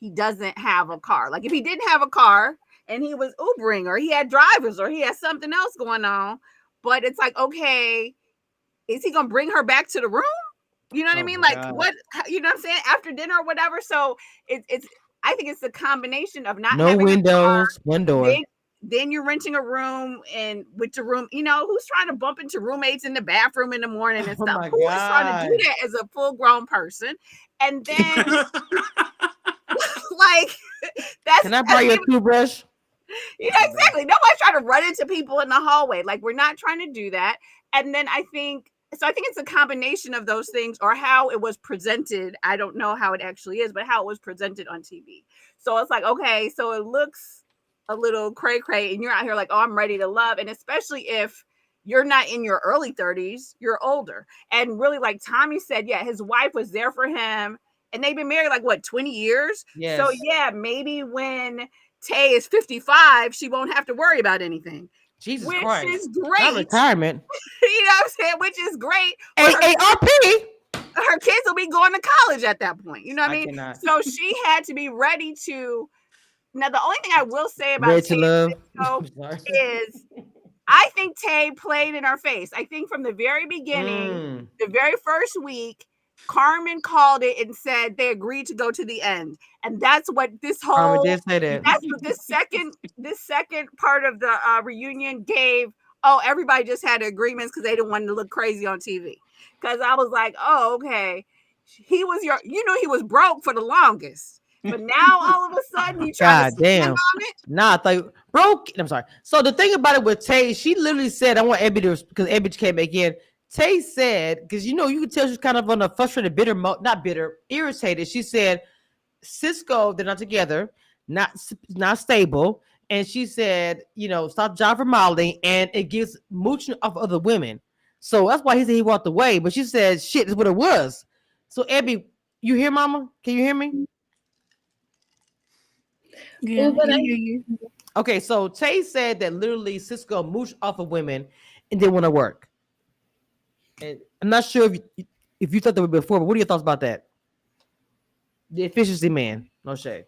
he doesn't have a car. Like if he didn't have a car and he was Ubering or he had drivers or he had something else going on, but it's like, okay, is he gonna bring her back to the room? You know what I Oh mean? my Like God. what you know what I'm saying? After dinner or whatever. So it's I think it's a combination of not No having a car, windows, one door. then you're renting a room and with the room, who's trying to bump into roommates in the bathroom in the morning and Oh stuff? my Who is trying to do God. that as a full grown person? And then like Can I buy you a toothbrush? Bro. exactly. Nobody's trying to run into people in the hallway. Like we're not trying to do that. And then I think it's a combination of those things or how it was presented. I don't know how it actually is, but how it was presented on TV. So it's like, okay, so it looks a little cray cray and you're out here like, oh, I'm ready to love. And especially if you're not in your early 30s, you're older. And really, like Tommy said, yeah, his wife was there for him. And they've been married like what, 20 years? So Yes. yeah, maybe when Tay is 55, she won't have to worry about anything, Jesus which is Christ. Not great. retirement. You know what I'm saying? Which is great for AARP. her kids will be going to college at that point. You know what I I mean? cannot. So she had to be ready to. Now, the only thing I will say about Ready Tay to love. and Cisco I'm sorry. is I think Tay played in our face. I think from the very beginning, Mm. the very first week, Carmen called it and said they agreed to go to the end. And Carmen did say that. that's what this second part of the reunion gave. Oh, everybody just had agreements because they didn't want to look crazy on TV. Because I was like, oh, okay. He was broke for the longest. But now all of a sudden you trying to God stand damn. on it. Nah, I thought broke. I'm sorry. So the thing about it with Tay, she literally said, I want Abby to, because Abby came back in. Tay said, because you could tell she's kind of on a frustrated, bitter mode, not bitter, irritated. She said, Cisco, they're not together, not stable. And she said, stop job for modeling, and it gives mooching off other women. So that's why he said he walked away. But she said, shit is what it was. So Abby, you hear Mama? Can you hear me? Oh, Yeah, but he I hear you. Okay, so Tay said that literally Cisco mooched off of women and didn't want to work. And I'm not sure if you thought that before, but what are your thoughts about that? The efficiency man, no shade.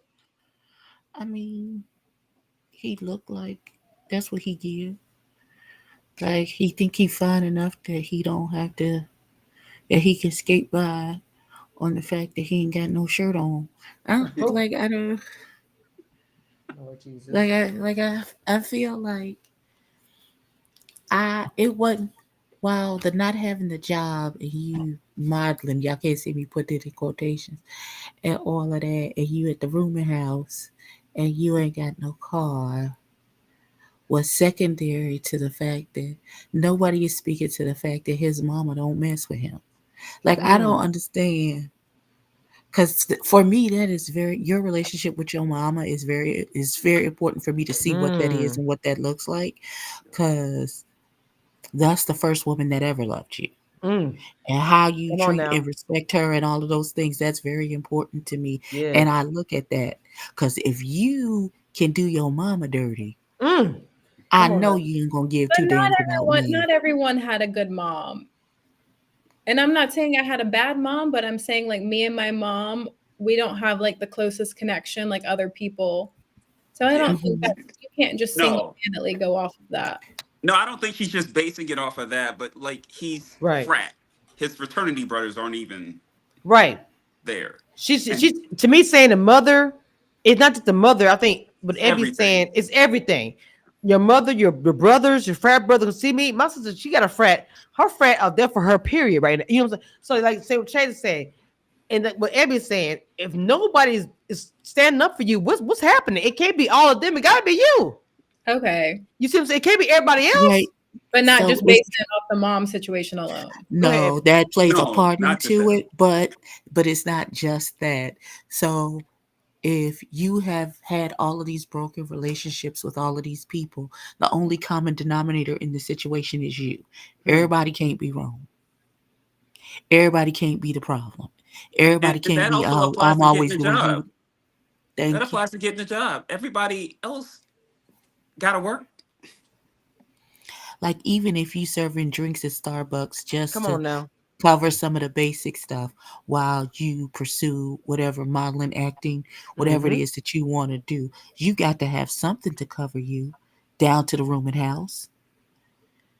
I mean, he look like that's what he give. Like he think he fine enough that he don't have to that he can skate by on the fact that he ain't got no shirt on. Oh, I don't Lord Jesus. I feel like I it wasn't while the not having the job and you modeling, y'all can't see me put it in quotations, and all of that, and you at the rooming house and you ain't got no car was secondary to the fact that nobody is speaking to the fact that his mama don't mess with him. Like I don't Mm, understand. Because for me, that is your relationship with your mama is very important for me to see what that is mm, and what that looks like. Because that's the first woman that ever loved you, mm. and how you Come on treat and now. respect her and all of those things, that's very important to me. And Yes. I look at that because if you can do your mama dirty, Mm. I Come on know now. you ain't gonna give but two not damns about everyone me. not everyone had a good mom. And I'm not saying I had a bad mom, but I'm saying like me and my mom, we don't have like the closest connection like other people. So I Yeah. don't think Hmm. that you can't just No, single-handedly go off of that. no, I don't think she's just basing it off of that. But like, he's Right. frat. His fraternity brothers aren't even Right. there, She's and to me saying the mother, it's not just the mother. I think what it's Abby's everything. saying is everything. Your mother, your brothers, your frat brothers. See me, my sister, she got a frat. Her frat are there for her period right now. You know what I'm saying? So like say what Chase is saying, and what Abby's saying, if nobody's is standing up for you, what's happening? It can't be all of them. It gotta be you. Okay. You see what I'm saying? It can't be everybody Right. else. But not So just it's based it off the mom situation alone. Go ahead, no, Abby. that plays a No, part not just into that. it, but it's not just that. So if you have had all of these broken relationships with all of these people, the only common denominator in the situation is you. Hmm. Everybody can't be wrong. Everybody can't be the problem. Everybody And can't that be also all. applies I'm to getting always a doing job. you. That Thank you. applies to getting a job. Everybody else got to work. Like even if you serving drinks at Starbucks just Come to on now. cover some of the basic stuff while you pursue whatever modeling, acting, whatever it Mm-hmm. is that you want to do, you got to have something to cover you down to the room and house.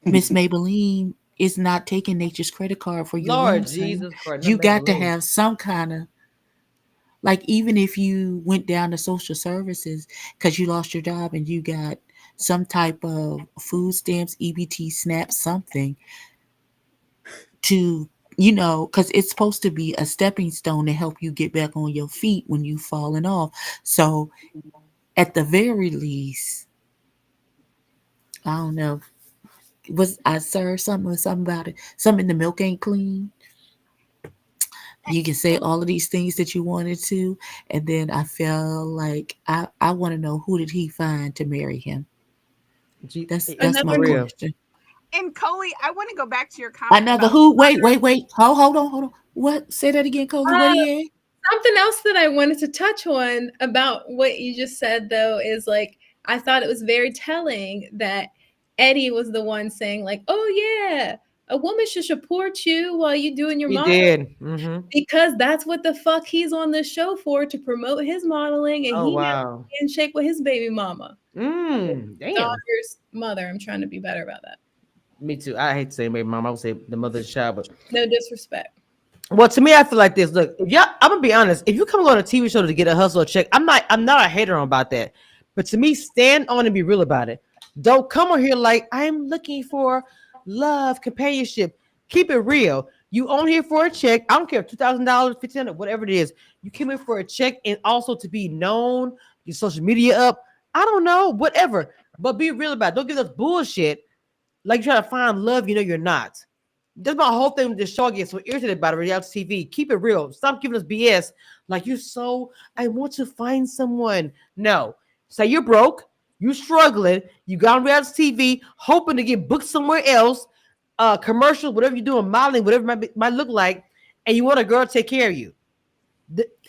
Miss Maybelline is not taking nature's credit card for your room, Lord sir. Jesus Christ, not You got to Maybelline. have some kind of, like, even if you went down to social services because you lost your job and you got some type of food stamps, EBT, SNAP, something to, because it's supposed to be a stepping stone to help you get back on your feet when you've fallen off. So at the very least, I don't know, was I served something or something about it? Something the milk ain't clean. You can say all of these things that you wanted to, and then I feel like I want to know, who did he find to marry him? That's For my Another real. question. And Coley, I want to go back to your comment Another about who? Wait. Hold on. What? Say that again, Coley. What uh, he had? something else that I wanted to touch on about what you just said though is like I thought it was very telling that Eddie was the one saying like, "Oh yeah, a woman should support you while you doing your He modeling did. Mm-hmm. because that's what the fuck he's on the show for to promote his modeling and Oh he now wow. in shape with his baby mama, Damn. daughter's mother. I'm trying to be better about that. Me too. I hate to say baby mom. I would say the mother of the child, but No disrespect. well, to me, I feel like this. Look, if y'all, I'm gonna be honest. If you come on a TV show to get a hustle or check, I'm not a hater on about that. But to me, stand on and be real about it. Don't come on here like I'm looking for love, companionship. Keep it real. You on here for a check. I don't care, $2,000, 1,500, whatever it is. You came here for a check and also to be known. Your social media up. I don't know, whatever. But be real about it. Don't give us bullshit like you try to find love. You know you're not. That's my whole thing with this show. I get so irritated about it, reality TV. Keep it real. Stop giving us BS. Like you're so, I want to find someone. No. Say you're broke, you struggling, you got on reality TV, hoping to get booked somewhere else, commercials, whatever you're doing, modeling, whatever might look like, and you want a girl to take care of you.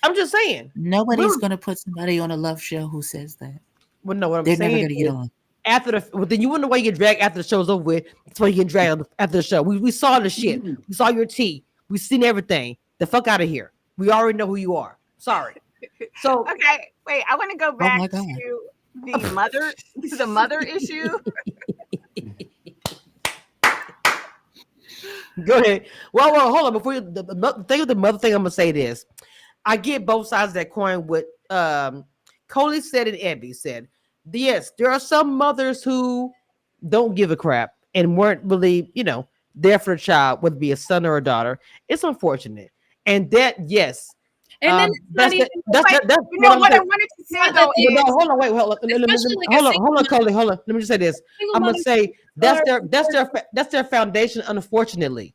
I'm just saying. Nobody's Women, gonna put somebody on a love show who says that. well, no, what I'm They're never saying gonna get is on. after the well, then you wonder why you get dragged after the show's over with. That's why you get dragged after the show. We saw the shit. We saw your tea. We seen everything. The fuck out of here. We already know who you are. Sorry. So okay, wait, I want to go Oh my back God. to the mother issue. go ahead. Well, hold on. Before you, the thing with the mother thing, I'm gonna say this. I get both sides of that coin. What Coley said and Abby said. Yes, there are some mothers who don't give a crap and weren't really, there for the child, whether it be a son or a daughter. It's unfortunate, and that yes, And then it's not that's even the, that's But that, that's you what know I'm what I saying. wanted to say not that though they But no, is hold on, wait, hold on, especially like a hold single on, mother, Coley, hold on. Let me just say this. single I'm gonna mother say are that's their foundation, unfortunately,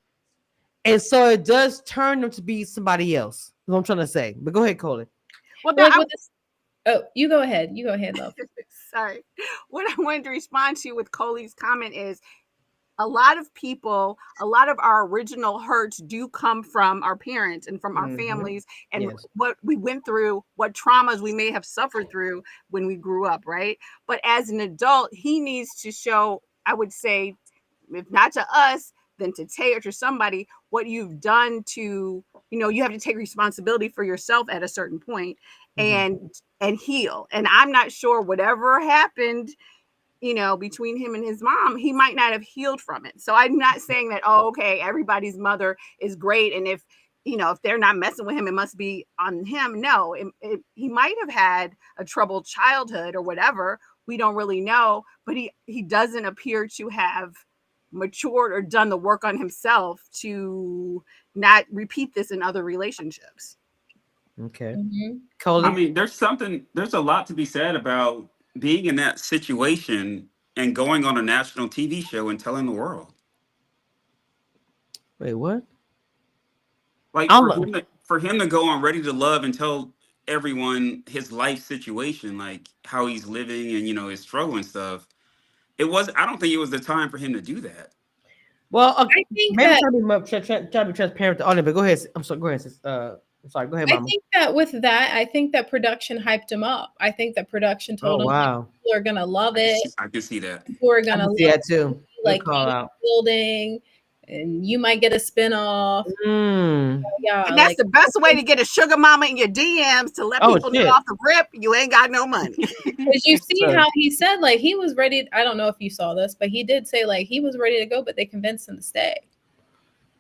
and so it does turn them to be somebody else. Is what I'm trying to say. But go ahead, Coley. well like that with this. Oh, you go ahead. You go ahead, love. sorry. What I wanted to respond to with Coley's comment is a lot of people, a lot of our original hurts do come from our parents and from our Mm-hmm. families and Yes. what we went through, what traumas we may have suffered through when we grew up, right? But as an adult, he needs to show, I would say, if not to us, then to Tay or to somebody, what you've done to, you have to take responsibility for yourself at a certain point Mm-hmm. and heal. And I'm not sure whatever happened between him and his mom, he might not have healed from it. So I'm not saying that, oh, okay, everybody's mother is great. And if they're not messing with him, it must be on him. No, he might have had a troubled childhood or whatever. We don't really know, but he doesn't appear to have matured or done the work on himself to not repeat this in other relationships. Okay. Mm-hmm. I Coley. mean, there's a lot to be said about being in that situation and going on a national TV show and telling the world. Wait, what? Like I'm for him to go on Ready to Love and tell everyone his life situation, like how he's living and his struggle and stuff. I don't think it was the time for him to do that. well. I think Maybe that try to be transparent with the audience, but go ahead. I'm sorry. Go ahead. Sis. Sorry, go ahead, I Mama. think that with that, I think that production hyped him up. I think that production Oh told him like, wow, people are gonna love it. I can see that. People are I gonna can love see that it. too. Good Like call you out. building, and you might get a spinoff. Mm. Yeah, And that's like the best way to get a sugar mama in your DMs to let Oh people know shit. off the rip you ain't got no money. because you see So, how he said like he was ready. I don't know if you saw this, but he did say like he was ready to go, but they convinced him to stay.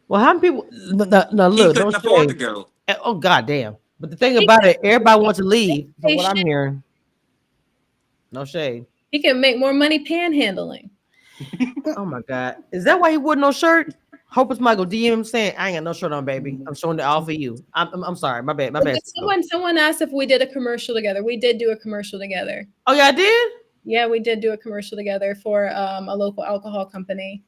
well, how many people? No, He look, couldn't don't afford say. to go. Oh god damn. But the thing He about can it, everybody wants to leave. From say what I'm shit. hearing, no shade. He can make more money panhandling. Oh my god, is that why he wore no shirt? Hope it's Michael DM him saying, "I ain't got no shirt on, baby. I'm showing it all for you." I'm sorry, my bad, my But bad. Cisco. someone asked if we did a commercial together. We did do a commercial together. Oh yeah, I did. Yeah, we did do a commercial together for a local alcohol company.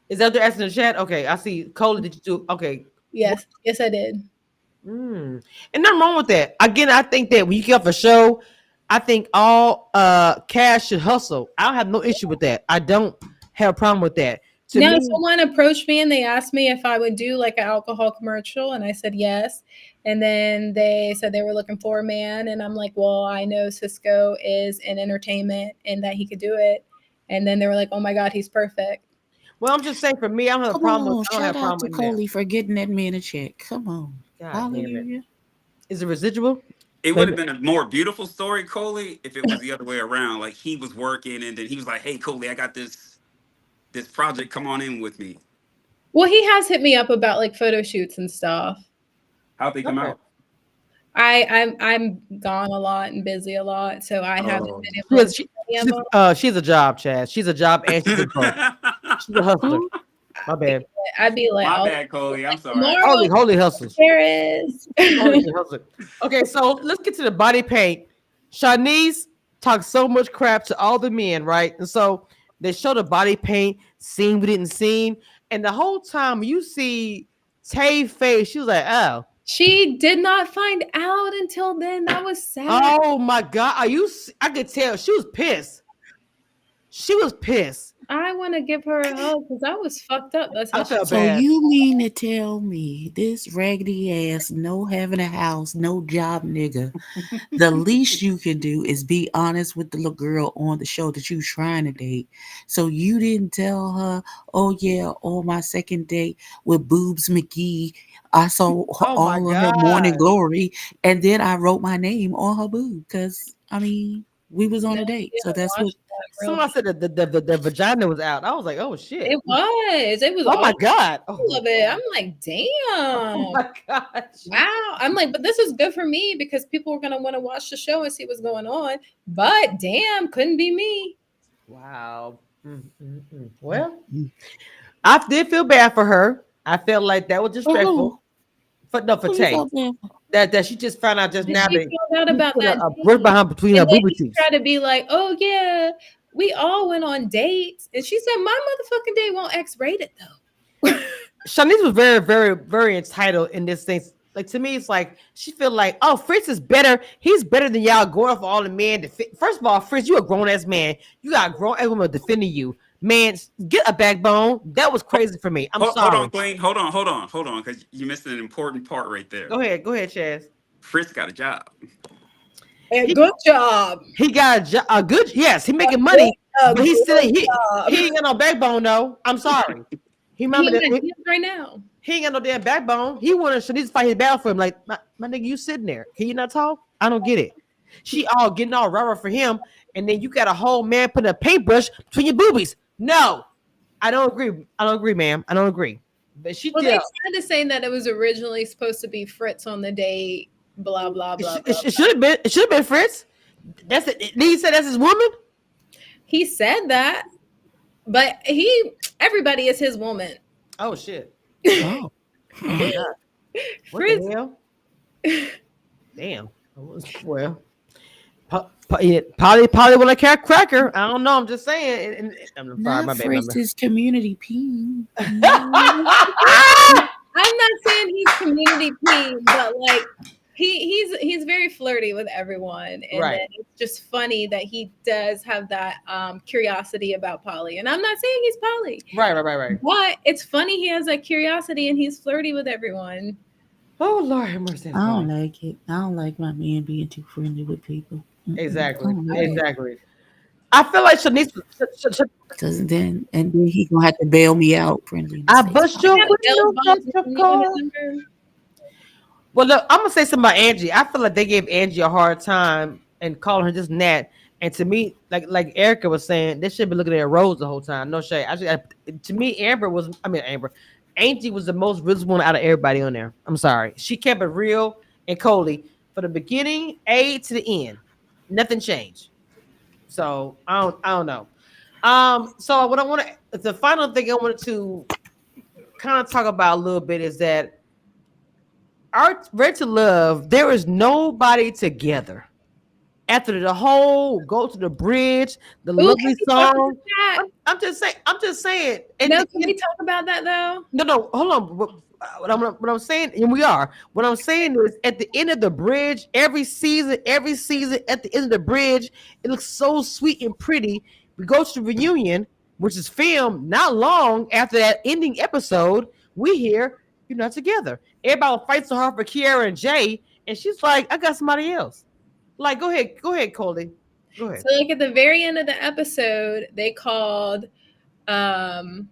Is that the asking in the chat? Okay, I see. Cole, did you do? Okay. Yes, yes, I did. Mm. And nothing wrong with that. Again, I think that when you get off a show, I think all cash should hustle. I don't have no issue with that. I don't have a problem with that. To No, me, someone approached me and they asked me if I would do like an alcohol commercial, and I said yes. And then they said they were looking for a man, and I'm like, well, I know Cisco is in entertainment and that he could do it. And then they were like, oh my God, he's perfect. well, I'm just saying for me, I don't have a Come problem with. on, I don't have shout a out problem to with them. Coley for getting that man a check. Come on. God damn it! Hallelujah. Is it residual? It would Maybe. have been a more beautiful story, Coley, if it was the other way around. Like he was working and then he was like, "Hey, Coley, I got this project. Come on in with me." Well, he has hit me up about like photo shoots and stuff. How'd they come Okay. out? I'm gone a lot and busy a lot, so I haven't Oh. been She able to has, see any of them. she's a job, Chad. She's a job and she's a broke. She's a hustler. Who? My bad. I'd be like, My oh, bad, Coley. I'm like sorry. tomorrow, Holy hustles. Paris. Holy hustler. Okay, so let's get to the body paint. Shanice talks so much crap to all the men, right? And so they show the body paint scene we didn't see, and the whole time you see Tay face, she was like, "Oh, She did not find out until then. That was sad. oh my god, are you?" I could tell she was pissed. She was pissed. I want to give her a hug because that was fucked up. That's I how she. felt So bad. you mean to tell me this raggedy ass, no having a house, no job nigga, the least you can do is be honest with the little girl on the show that you trying to date. So you didn't tell her, oh yeah, on my second date with Boobs McGee, I saw Oh my all of her morning god. glory, and then I wrote my name on her boob because I mean we was on No, a date. she So didn't that's what. watch that real. Somebody said that the vagina was out. I was like, oh shit. It was. It was Oh my all god. Oh, of it. I'm like, oh damn. my gosh. Wow. I'm like, but this is good for me because people are gonna want to watch the show and see what's going on. But damn, couldn't be me. Wow. Well, I did feel bad for her. I felt like that was For who? disrespectful. For no, for Who you Tay. felt bad for? That she just found out just And now she that found out he about put that a brush date. behind between her And then booby he cheeks. tried to be like, oh yeah, we all went on dates. And she said, my motherfucking date won't X-rated though. Shanice was very entitled in this thing. Like to me, it's like she feel like, oh, Fritz is better. He's better than y'all going for all the men. First of all, Fritz, you a grown ass man. You got a grown ass woman defending you. Man, get a backbone. That was crazy for me. I'm Hold sorry. on, Queen. Hold on, because you missed an important part right there. Go ahead, Chaz. Fritz got a job. And good job. He got a good, yes, he making Good, money, but he's still good job. he ain't got no backbone though. I'm sorry. He He remember in that that deal right now. he ain't got no damn backbone. He wanted Shanice to fight his battle for him. Like my nigga, you sitting there. Can you not talk? I don't get it. She all getting all rubber for him, and then you got a whole man putting a paintbrush between your boobies. No, I don't agree. I don't agree, ma'am. I don't agree. But she Well, did. they tried to say that it was originally supposed to be Fritz on the date. Blah blah blah. Blah, It should have been. It should have been Fritz. That's it. He said that's his woman. He said that, but everybody is his woman. Oh shit. Oh. Oh my god. What Fritz, the hell? Damn. Well, Polly want a cat cracker. I don't know. I'm just saying. I'm sorry, Not my bad. Fritz's community peen. I'm not saying he's community P, but like he's very flirty with everyone, and Right. then it's just funny that he does have that curiosity about Polly. And I'm not saying he's Polly, Right. but it's funny he has that curiosity and he's flirty with everyone. Oh Lord, have mercy, I that's don't funny. like it. I don't like my man being too friendly with people. Mm-mm, I Exactly, don't like that. exactly. I feel like Shanice. Cause then he gonna have to bail me out. Friendliness I takes bust power. your Got a bail windows out bonds when your you need car. his number. Well, look, I'm gonna say something about Angie. I feel like they gave Angie a hard time and calling her just Nat. And to me, like Erica was saying, they should be looking at Rose the whole time. No shade. To me, Amber was. I mean, Amber. Angie was the most visible out of everybody on there. I'm sorry. She kept it real and Coley for the beginning, A to the end. Nothing changed. So I don't know. So what I want to, the final thing I wanted to kind of talk about a little bit is that our Red to Love, there is nobody together. After the whole go to the bridge, the Ooh, can lovely we talk about song. that? I'm just saying. I'm just saying. No, And can we talk about that though? no, no, hold on. What I'm saying, and we are. What I'm saying is, at the end of the bridge, every season, at the end of the bridge, it looks so sweet and pretty. We go to the reunion, which is filmed not long after that ending episode. We hear you're not together. Everybody fights so hard for Kiara and Jay, and she's like, "I got somebody else." Like, go ahead, Coley, go ahead. So like at the very end of the episode, um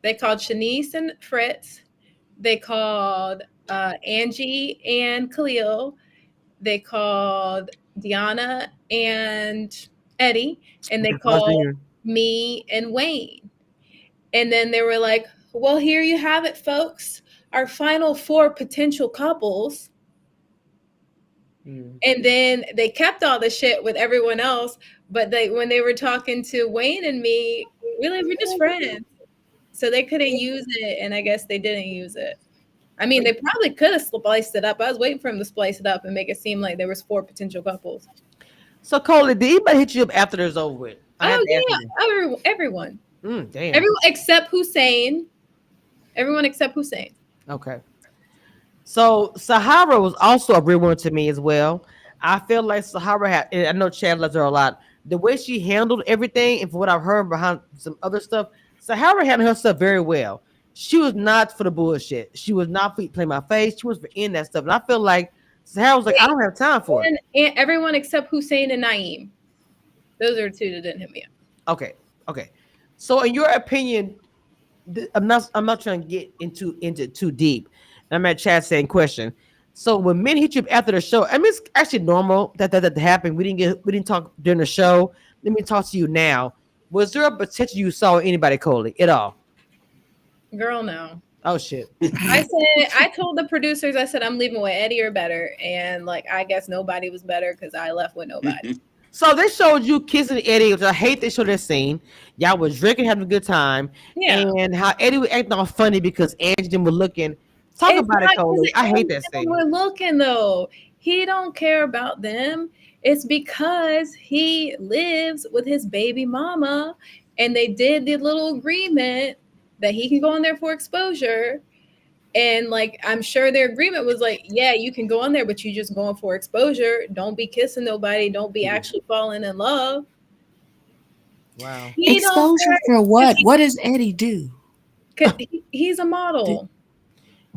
they called Shanice and Fritz. They called Angie and Khalil. They called Deanna and Eddie, and they called me and Wayne. And then they were like, "Well, here you have it, folks. Our final four potential couples." Mm. And then they kept all the shit with everyone else, but when they were talking to Wayne and me, really we're just friends. So they couldn't use it, and I guess they didn't use it. I mean, they probably could have spliced it up. I was waiting for them to splice it up and make it seem like there was four potential couples. So, Coley, did anybody hit you up after there's over with? I have Oh to ask you. yeah, everyone, Damn. everyone except Hussein. Everyone except Hussein. Okay. So Sahara was also a real one to me as well. I feel like Sahara had, and I know Chad loves her a lot. The way she handled everything, and from what I've heard behind some other stuff, Sahara handled herself very well. She was not for the bullshit. She was not for playing my face. She was for in that stuff. And I feel like Sahara was like, I don't have time for it. And everyone except Hussein and Naeem. Those are two that didn't hit me up. Okay. Okay. So in your opinion, I'm not trying to get into too deep. And I'm at chat saying question. So when men hit you up after the show, I mean it's actually normal that happened. We didn't talk during the show. Let me talk to you now. Was there a potential you saw in anybody Coley at all? Girl, no. Oh shit. I told the producers, I said I'm leaving with Eddie or better, and like I guess nobody was better because I left with nobody. So they showed you kissing Eddie, which I hate they showed that scene. Y'all was drinking, having a good time, Yeah, and how Eddie was acting all funny because Angie and were looking. Talk it's about it, not because Coley. I hate that scene. we're looking though. He don't care about them. It's because he lives with his baby mama, and they did the little agreement that he can go in there for exposure. And like I'm sure their agreement was like, yeah, you can go on there, but you just going for exposure. Don't be kissing nobody. Don't be actually falling in love. Wow. He don't Exposure for what? What does Eddie do? because he's a Did, model.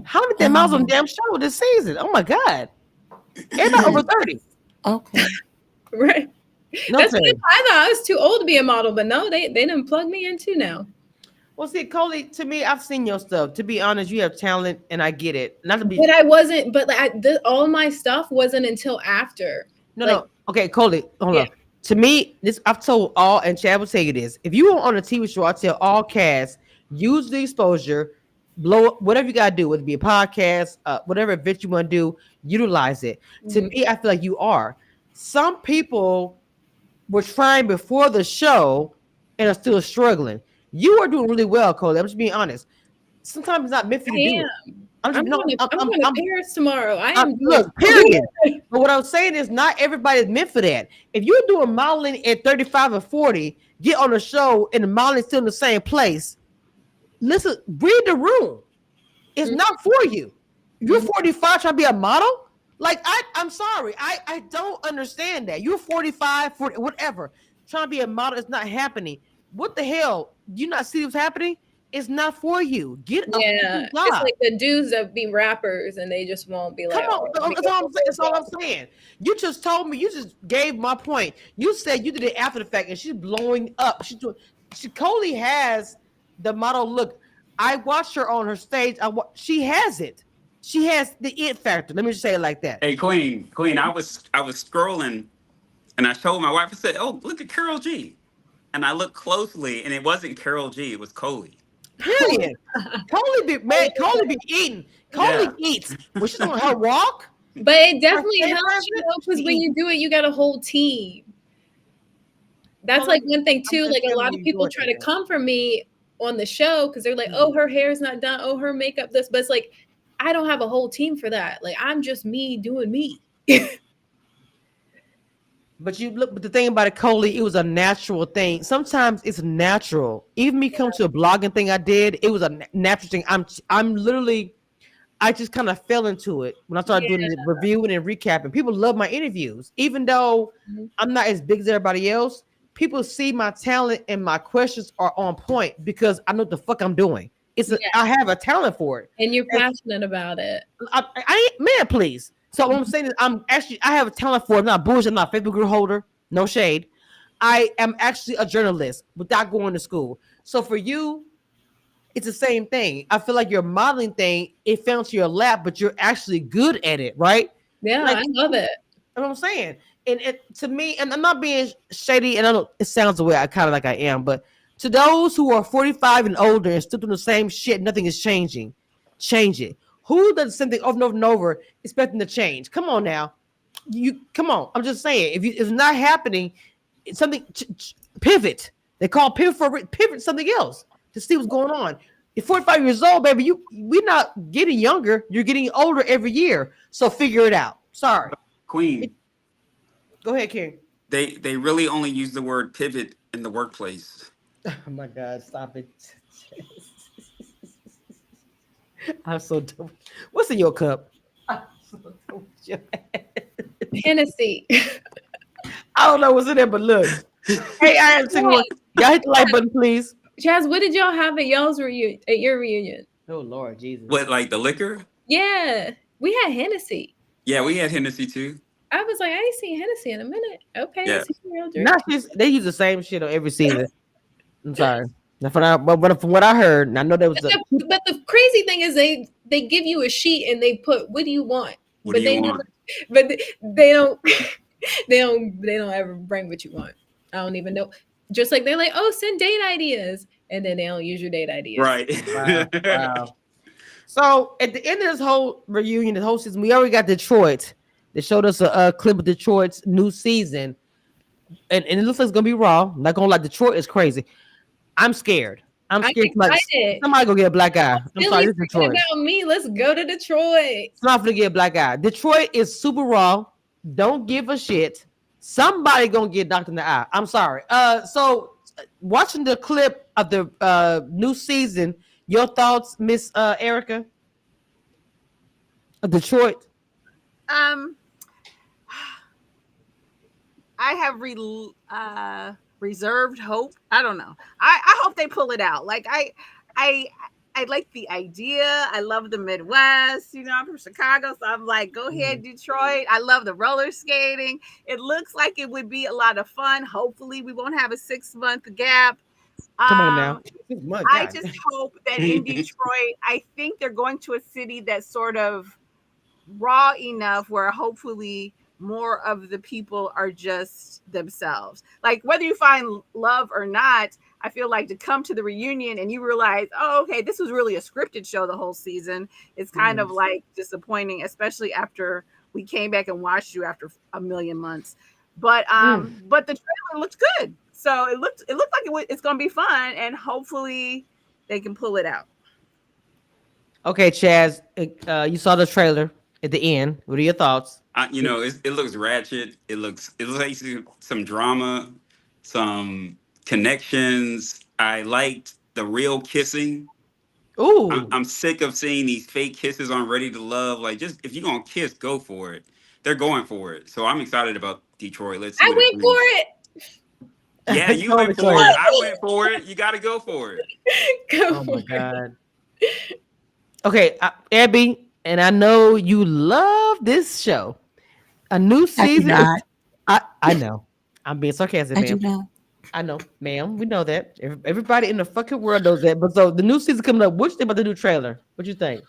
How many damn miles on the oh, damn show this season? Oh my god. Everybody over 30. okay. Right. No That's what shade. I thought. I was too old to be a model, but no, they didn't plug me in too now. Well, see, Coley, to me, I've seen your stuff. To be honest, you have talent, and I get it. Not to be But I wasn't. But like, all my stuff wasn't until after. no, Like, no. Okay, Coley, hold yeah, on. To me, this I've told all, and Chad will tell you this. If you were on a TV show, I tell all cast use the exposure, blow up whatever you gotta do, whether it be a podcast, whatever event you want to do, utilize it. To mhm. me, I feel like you are. Some people were trying before the show and are still struggling. You are doing really well, Cole. I'm just being honest. Sometimes it's not meant for I you to do it. am. I'm just no. I'm going to Paris tomorrow. I am doing Look. Period. But what I'm saying is, not everybody is meant for that. If you're doing modeling at 35 or 40, get on a show and the modeling still in the same place. Listen, read the room. It's Mhm, not for you. You're mhm. 45 trying to be a model. Like I'm sorry. I don't understand that. You're 45, 40, whatever. Trying to be a model is not happening. What the hell? Do you not see what's happening? It's not for you. Get a Yeah, fucking it's job. like the dudes that be rappers and they just won't be Come like, on, "Oh, let me that's get all I'm this saying. real That's all I'm job." saying. You just told me. You just gave my point. You said you did it after the fact, and she's blowing up. She's doing. Coley has the model look. I watched her on her stage. She has it. She has the it factor. Let me just say it like that. Hey, Queen, I was scrolling and I showed my wife. I said, "Oh, look at Carol G." And I looked closely, and it wasn't Carol G. It was Coley. Period. Coley be man. Coley be eating. Coley Yeah. eats when she's on her walk. But it Her definitely stage helps, presence. because She when eats. you do it, you got a whole team. That's Coley, like one thing I'm too. just Like a telling lot of you, people doing try to it. come for me on the show because they're like, Mhm. "Oh, her hair's not done. Oh, her makeup this." But it's like I don't have a whole team for that. Like I'm just me doing me. But you look, but the thing about it, Coley, it was a natural thing. Sometimes it's natural. Even me come to a blogging thing I did, it was a natural thing. I'm literally, I just kind of fell into it when I started doing Yeah. the reviewing and recapping. People love my interviews, even though Mhm. I'm not as big as everybody else. People see my talent and my questions are on point because I know what the fuck I'm doing. Yeah. I have a talent for it. And you're passionate about it. I ain't man, please. So what I'm saying is, I have a talent for it. I'm not bullshit. I'm not a Facebook group holder. No shade. I am actually a journalist without going to school. So for you, it's the same thing. I feel like your modeling thing, it fell into your lap, but you're actually good at it, right? Yeah, Like I love it. what I'm saying. And it to me, and I'm not being shady, and I don't it sounds the way I kind of like I am, but to those who are 45 and older and still doing the same shit, nothing is changing. Change it. Who does something over and over and over expecting to change? Come on now. You come on. I'm just saying, if it's not happening, it's something pivot. They call pivot for pivot something else to see what's going on. You're 45 years old, baby. We're not getting younger. You're getting older every year. So figure it out. Sorry. Queen, Go ahead, King. they really only use the word pivot in the workplace. Oh my God, stop it. I'm so dumb. What's in your cup? I'm so dumb with your ass. Hennessy. I don't know what's in there, but look. Hey, I am single. Y'all hit the like button, please. Chaz, what did y'all have at y'all's reunion? At your reunion? Oh Lord Jesus. What, like the liquor? Yeah, we had Hennessy. Yeah, we had Hennessy too. I was like, I ain't seen Hennessy in a minute. Okay, Yeah. it's a real drink. Not just they use the same shit on every season. I'm sorry. Now, from what I heard, and I know there was But a the crazy thing is they give you a sheet and they put what do you want, What do but you they never, want? but they don't they don't ever bring what you want. I don't even know. Just like they're like, oh, send date ideas, and then they don't use your date ideas. Right. wow, wow. So at the end of this whole reunion, the whole season, we already got Detroit. They showed us a clip of Detroit's new season, and it looks like it's gonna be raw. I'm not gonna lie, Detroit is crazy. I'm scared. I'm I'm scared. excited. Somebody go get a black eye. I'm sorry, Philly's this is thinking Detroit. about me. Let's go to Detroit. Somebody gonna get a black eye. Detroit is super raw. Don't give a shit. Somebody gonna get knocked in the eye. I'm sorry. So watching the clip of the new season, your thoughts, Miss Erica of Detroit? Um, I have reserved hope. I don't know. I hope they pull it out. Like I I like the idea. I love the Midwest. You know, I'm from Chicago, so I'm like, go ahead, Detroit. I love the roller skating. It looks like it would be a lot of fun. Hopefully, we won't have a 6-month gap. Come on now. Um, My I God. just hope that in Detroit, I think they're going to a city that's sort of raw enough where hopefully more of the people are just themselves. Like whether you find love or not, I feel like to come to the reunion and you realize, oh, okay, this was really a scripted show the whole season. It's kind of like disappointing, especially after we came back and watched you after a million months. But the trailer looked good, so it looked like it's going to be fun, and hopefully they can pull it out. Okay, Chaz, you saw the trailer at the end. What are your thoughts? It looks ratchet. It looks like some drama, some connections. I liked the real kissing. I'm, Ooh, I'm sick of seeing these fake kisses on Ready to Love. Like, just if you're gonna kiss, go for it. They're going for it. So I'm excited about Detroit. Let's see I what it went for brings. it Yeah, you totally went for it. crazy. I went for it. You got to go for it. Oh my God. Okay, Abby, and I know you love this show. A new I do season is. not. I know. I'm being sarcastic, I do ma'am. not. I know, ma'am. We know that. Everybody in the fucking world knows that. But so the new season coming up. What you think about the new trailer? What you think?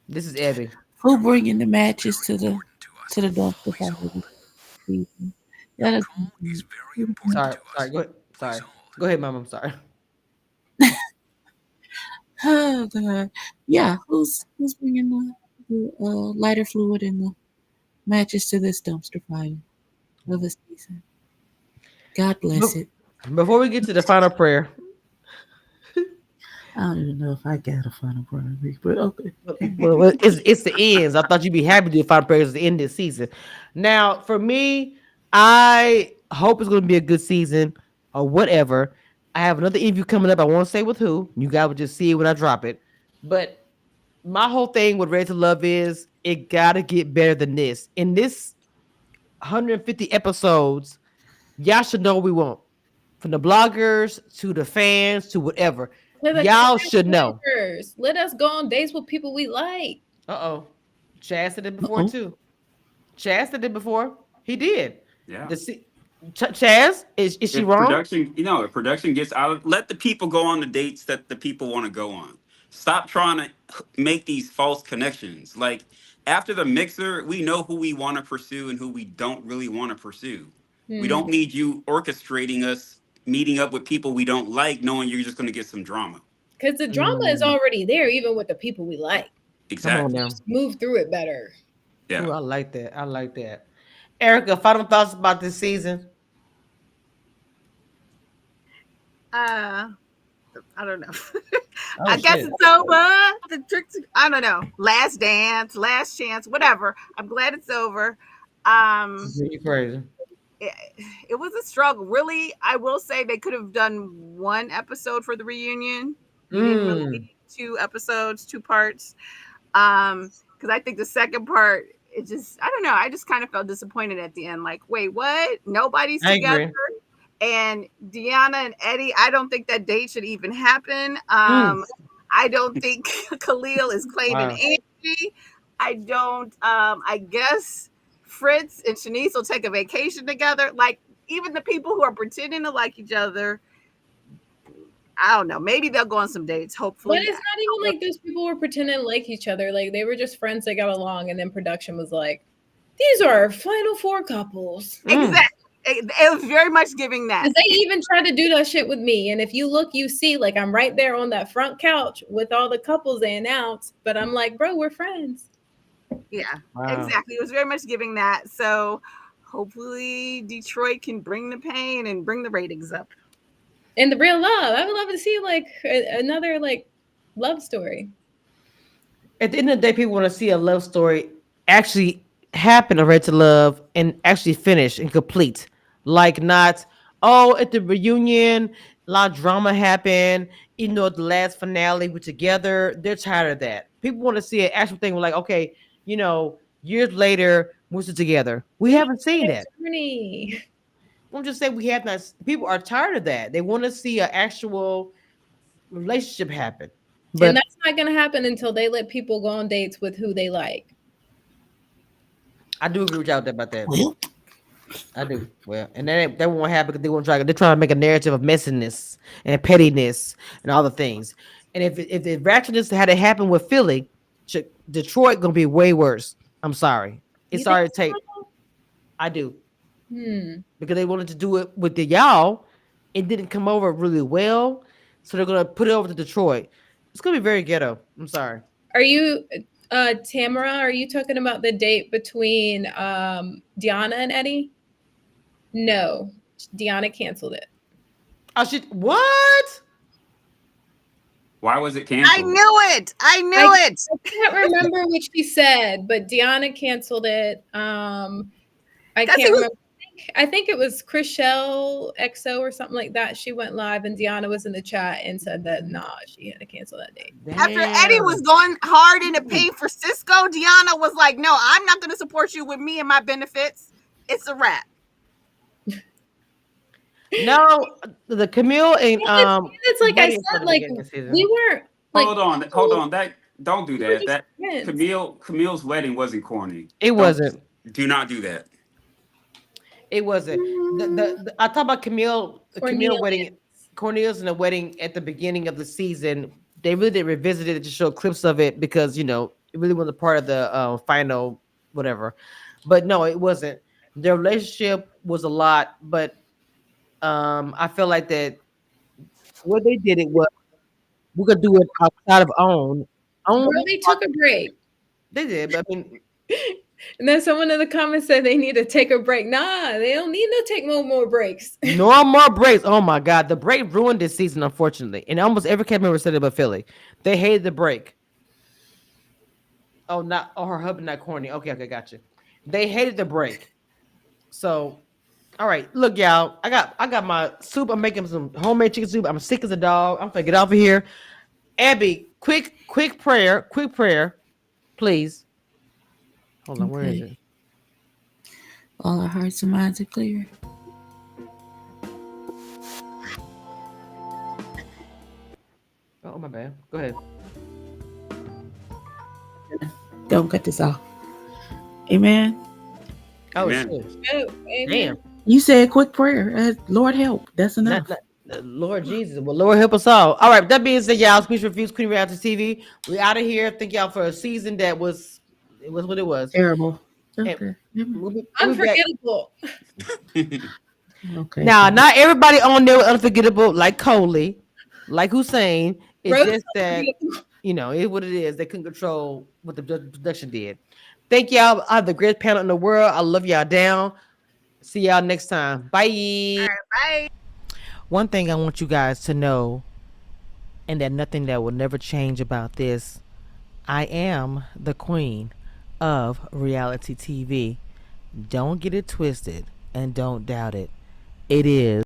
This is Abby. Who bringing the matches to the dumpster fire this season? That is Sorry, sorry. Go ahead. Sorry. Go ahead, mom. I'm sorry. oh god. Yeah, who's bringing the lighter fluid and the matches to this dumpster fire of a season? God bless Be- it. Before we get to the final prayer, I don't even know if I got a final product, but okay. it's the ends. I thought you'd be happy to do the final prayers at the end of the season. Now, for me, I hope it's going to be a good season or whatever. I have another interview coming up. I won't say with who. You guys will just see it when I drop it. But my whole thing with Ready to Love is it got to get better than this. In this 150 episodes, y'all should know what we want. From the bloggers to the fans to whatever. To the Y'all cast should know. members. Let us go on dates with people we like. Uh-oh. Chaz did it before Uh-oh. too. Chaz did it before. He did. Yeah. Chaz, is she If wrong? production, if production gets out, let the people go on the dates that the people want to go on. Stop trying to make these false connections. Like after the mixer, we know who we want to pursue and who we don't really want to pursue. We Hmm. don't need you orchestrating us meeting up with people we don't like, knowing you're just going to get some drama. Because the drama is Mm, already there, even with the people we like. come on Exactly. now. Just move through it better. Yeah. Ooh, I like that. I like that. Erica, final thoughts about this season? Uh, I don't know. Oh I guess shit. it's over. The tricks. I don't know. Last dance, last chance, whatever. I'm glad it's over. Um, You crazy. it, it was a struggle. Really, I will say they could have done one episode for the reunion. You didn't really Mm. need 2 episodes, 2 parts. Because I think the second part, it just, I don't know. I just kind of felt disappointed at the end. Like, wait, what? Nobody's I together. agree. And Deanna and Eddie, I don't think that date should even happen. Mm. I don't think Khalil is claiming Wow. Angie. I don't. I guess Fritz and Shanice will take a vacation together. Like even the people who are pretending to like each other, I don't know. Maybe they'll go on some dates. But Hopefully, it's not even like those people were pretending to like each other. Like they were just friends that got along, and then production was like, "These are our final four couples." Mm. exactly. It was very much giving that. Because they even tried to do that shit with me. And if you look, you see, like, I'm right there on that front couch with all the couples they announced. But I'm like, bro, we're friends. Yeah, Wow. exactly. It was very much giving that. So hopefully Detroit can bring the pain and bring the ratings up. And the real love. I would love to see, like, another, like, love story. At the end of the day, people want to see a love story actually happen or Ready to Love and actually finish and complete. Like not, oh, at the reunion, a lot of drama happened. You know, the last finale we're together. They're tired of that. People want to see an actual thing. We're like, okay, years later, we're still together. We We need haven't seen an that. attorney. I'm just saying we have not. People are tired of that. They want to see an actual relationship happen. And But that's not going to happen until they let people go on dates with who they like. I do agree with y'all about that. Well, I do. Well, and that won't happen because they're trying to make a narrative of messiness and pettiness and all the things. And if the ratchetness had it happen with Philly, Detroit gonna be way worse. I'm sorry. You It's think already take. so? I do Hmm. because they wanted to do it with the y'all. It didn't come over really well, so they're gonna put it over to Detroit. It's gonna be very ghetto. I'm sorry. Are you, Tamara, are you talking about the date between Deanna and Eddie? No. Deanna canceled it. I should what? Why was it I canceled? knew it. I knew it. I can't remember what she said, but Deanna canceled it. I Because can't he was remember. I think it was Chriselle XO or something like that. She went live and Deanna was in the chat and said that nah, she had to cancel that date. after Eddie was Damn. going hard in the paint for Cisco. Deanna was like, "No, I'm not going to support you with me and my benefits. It's a wrap." No, the Camille and It's like I wedding for said, the like beginning of the season. we weren't like Hold people, on. That don't do we were that. just That friends. Camille's wedding wasn't corny. It Don't wasn't. do not do that. It wasn't. I talk about Camille, the Camille Cornelius. wedding, Cornelius and the wedding at the beginning of the season. They really did revisit it to show clips of it because it really wasn't a part of the final whatever. But no, it wasn't. Their relationship was a lot, but I feel like that what they did it was we could do it outside of own. Girl, they took a break. They did, but I mean, And then someone in the comments said they need to take a break. Nah, they don't need to take no more breaks. no more breaks. Oh my god, the break ruined this season, unfortunately. And almost every cast member said it but Philly. They hated the break. Oh, not her husband, not corny. Okay, okay, gotcha. They hated the break. So, all right, look, y'all. I got my soup. I'm making some homemade chicken soup. I'm sick as a dog. I'm gonna get off of here. Abby, quick prayer, please. Hold on, where is Okay. it? All our hearts and minds are clear. Oh my bad. Go ahead. Don't cut this off. Amen. Oh Amen. shit. Oh, amen. Damn. You said quick prayer. Lord help. That's enough. Lord Jesus. Well, Lord help us all. All right. That being said, y'all, Speech Reviews, Queen Reality TV. We out of here. Thank y'all for a season that was what it was. Terrible. And Okay. we'll be back. Unforgettable. Okay. Now, not everybody on there was unforgettable, like Coley, like Hussein. It's Rose just that it's what it is. They couldn't control what the production did. Thank y'all. I have the greatest panel in the world. I love y'all down. See y'all next time. Bye. All right, bye. One thing I want you guys to know, and that nothing that will never change about this, I am the queen of reality TV. Don't get it twisted and don't doubt it. It is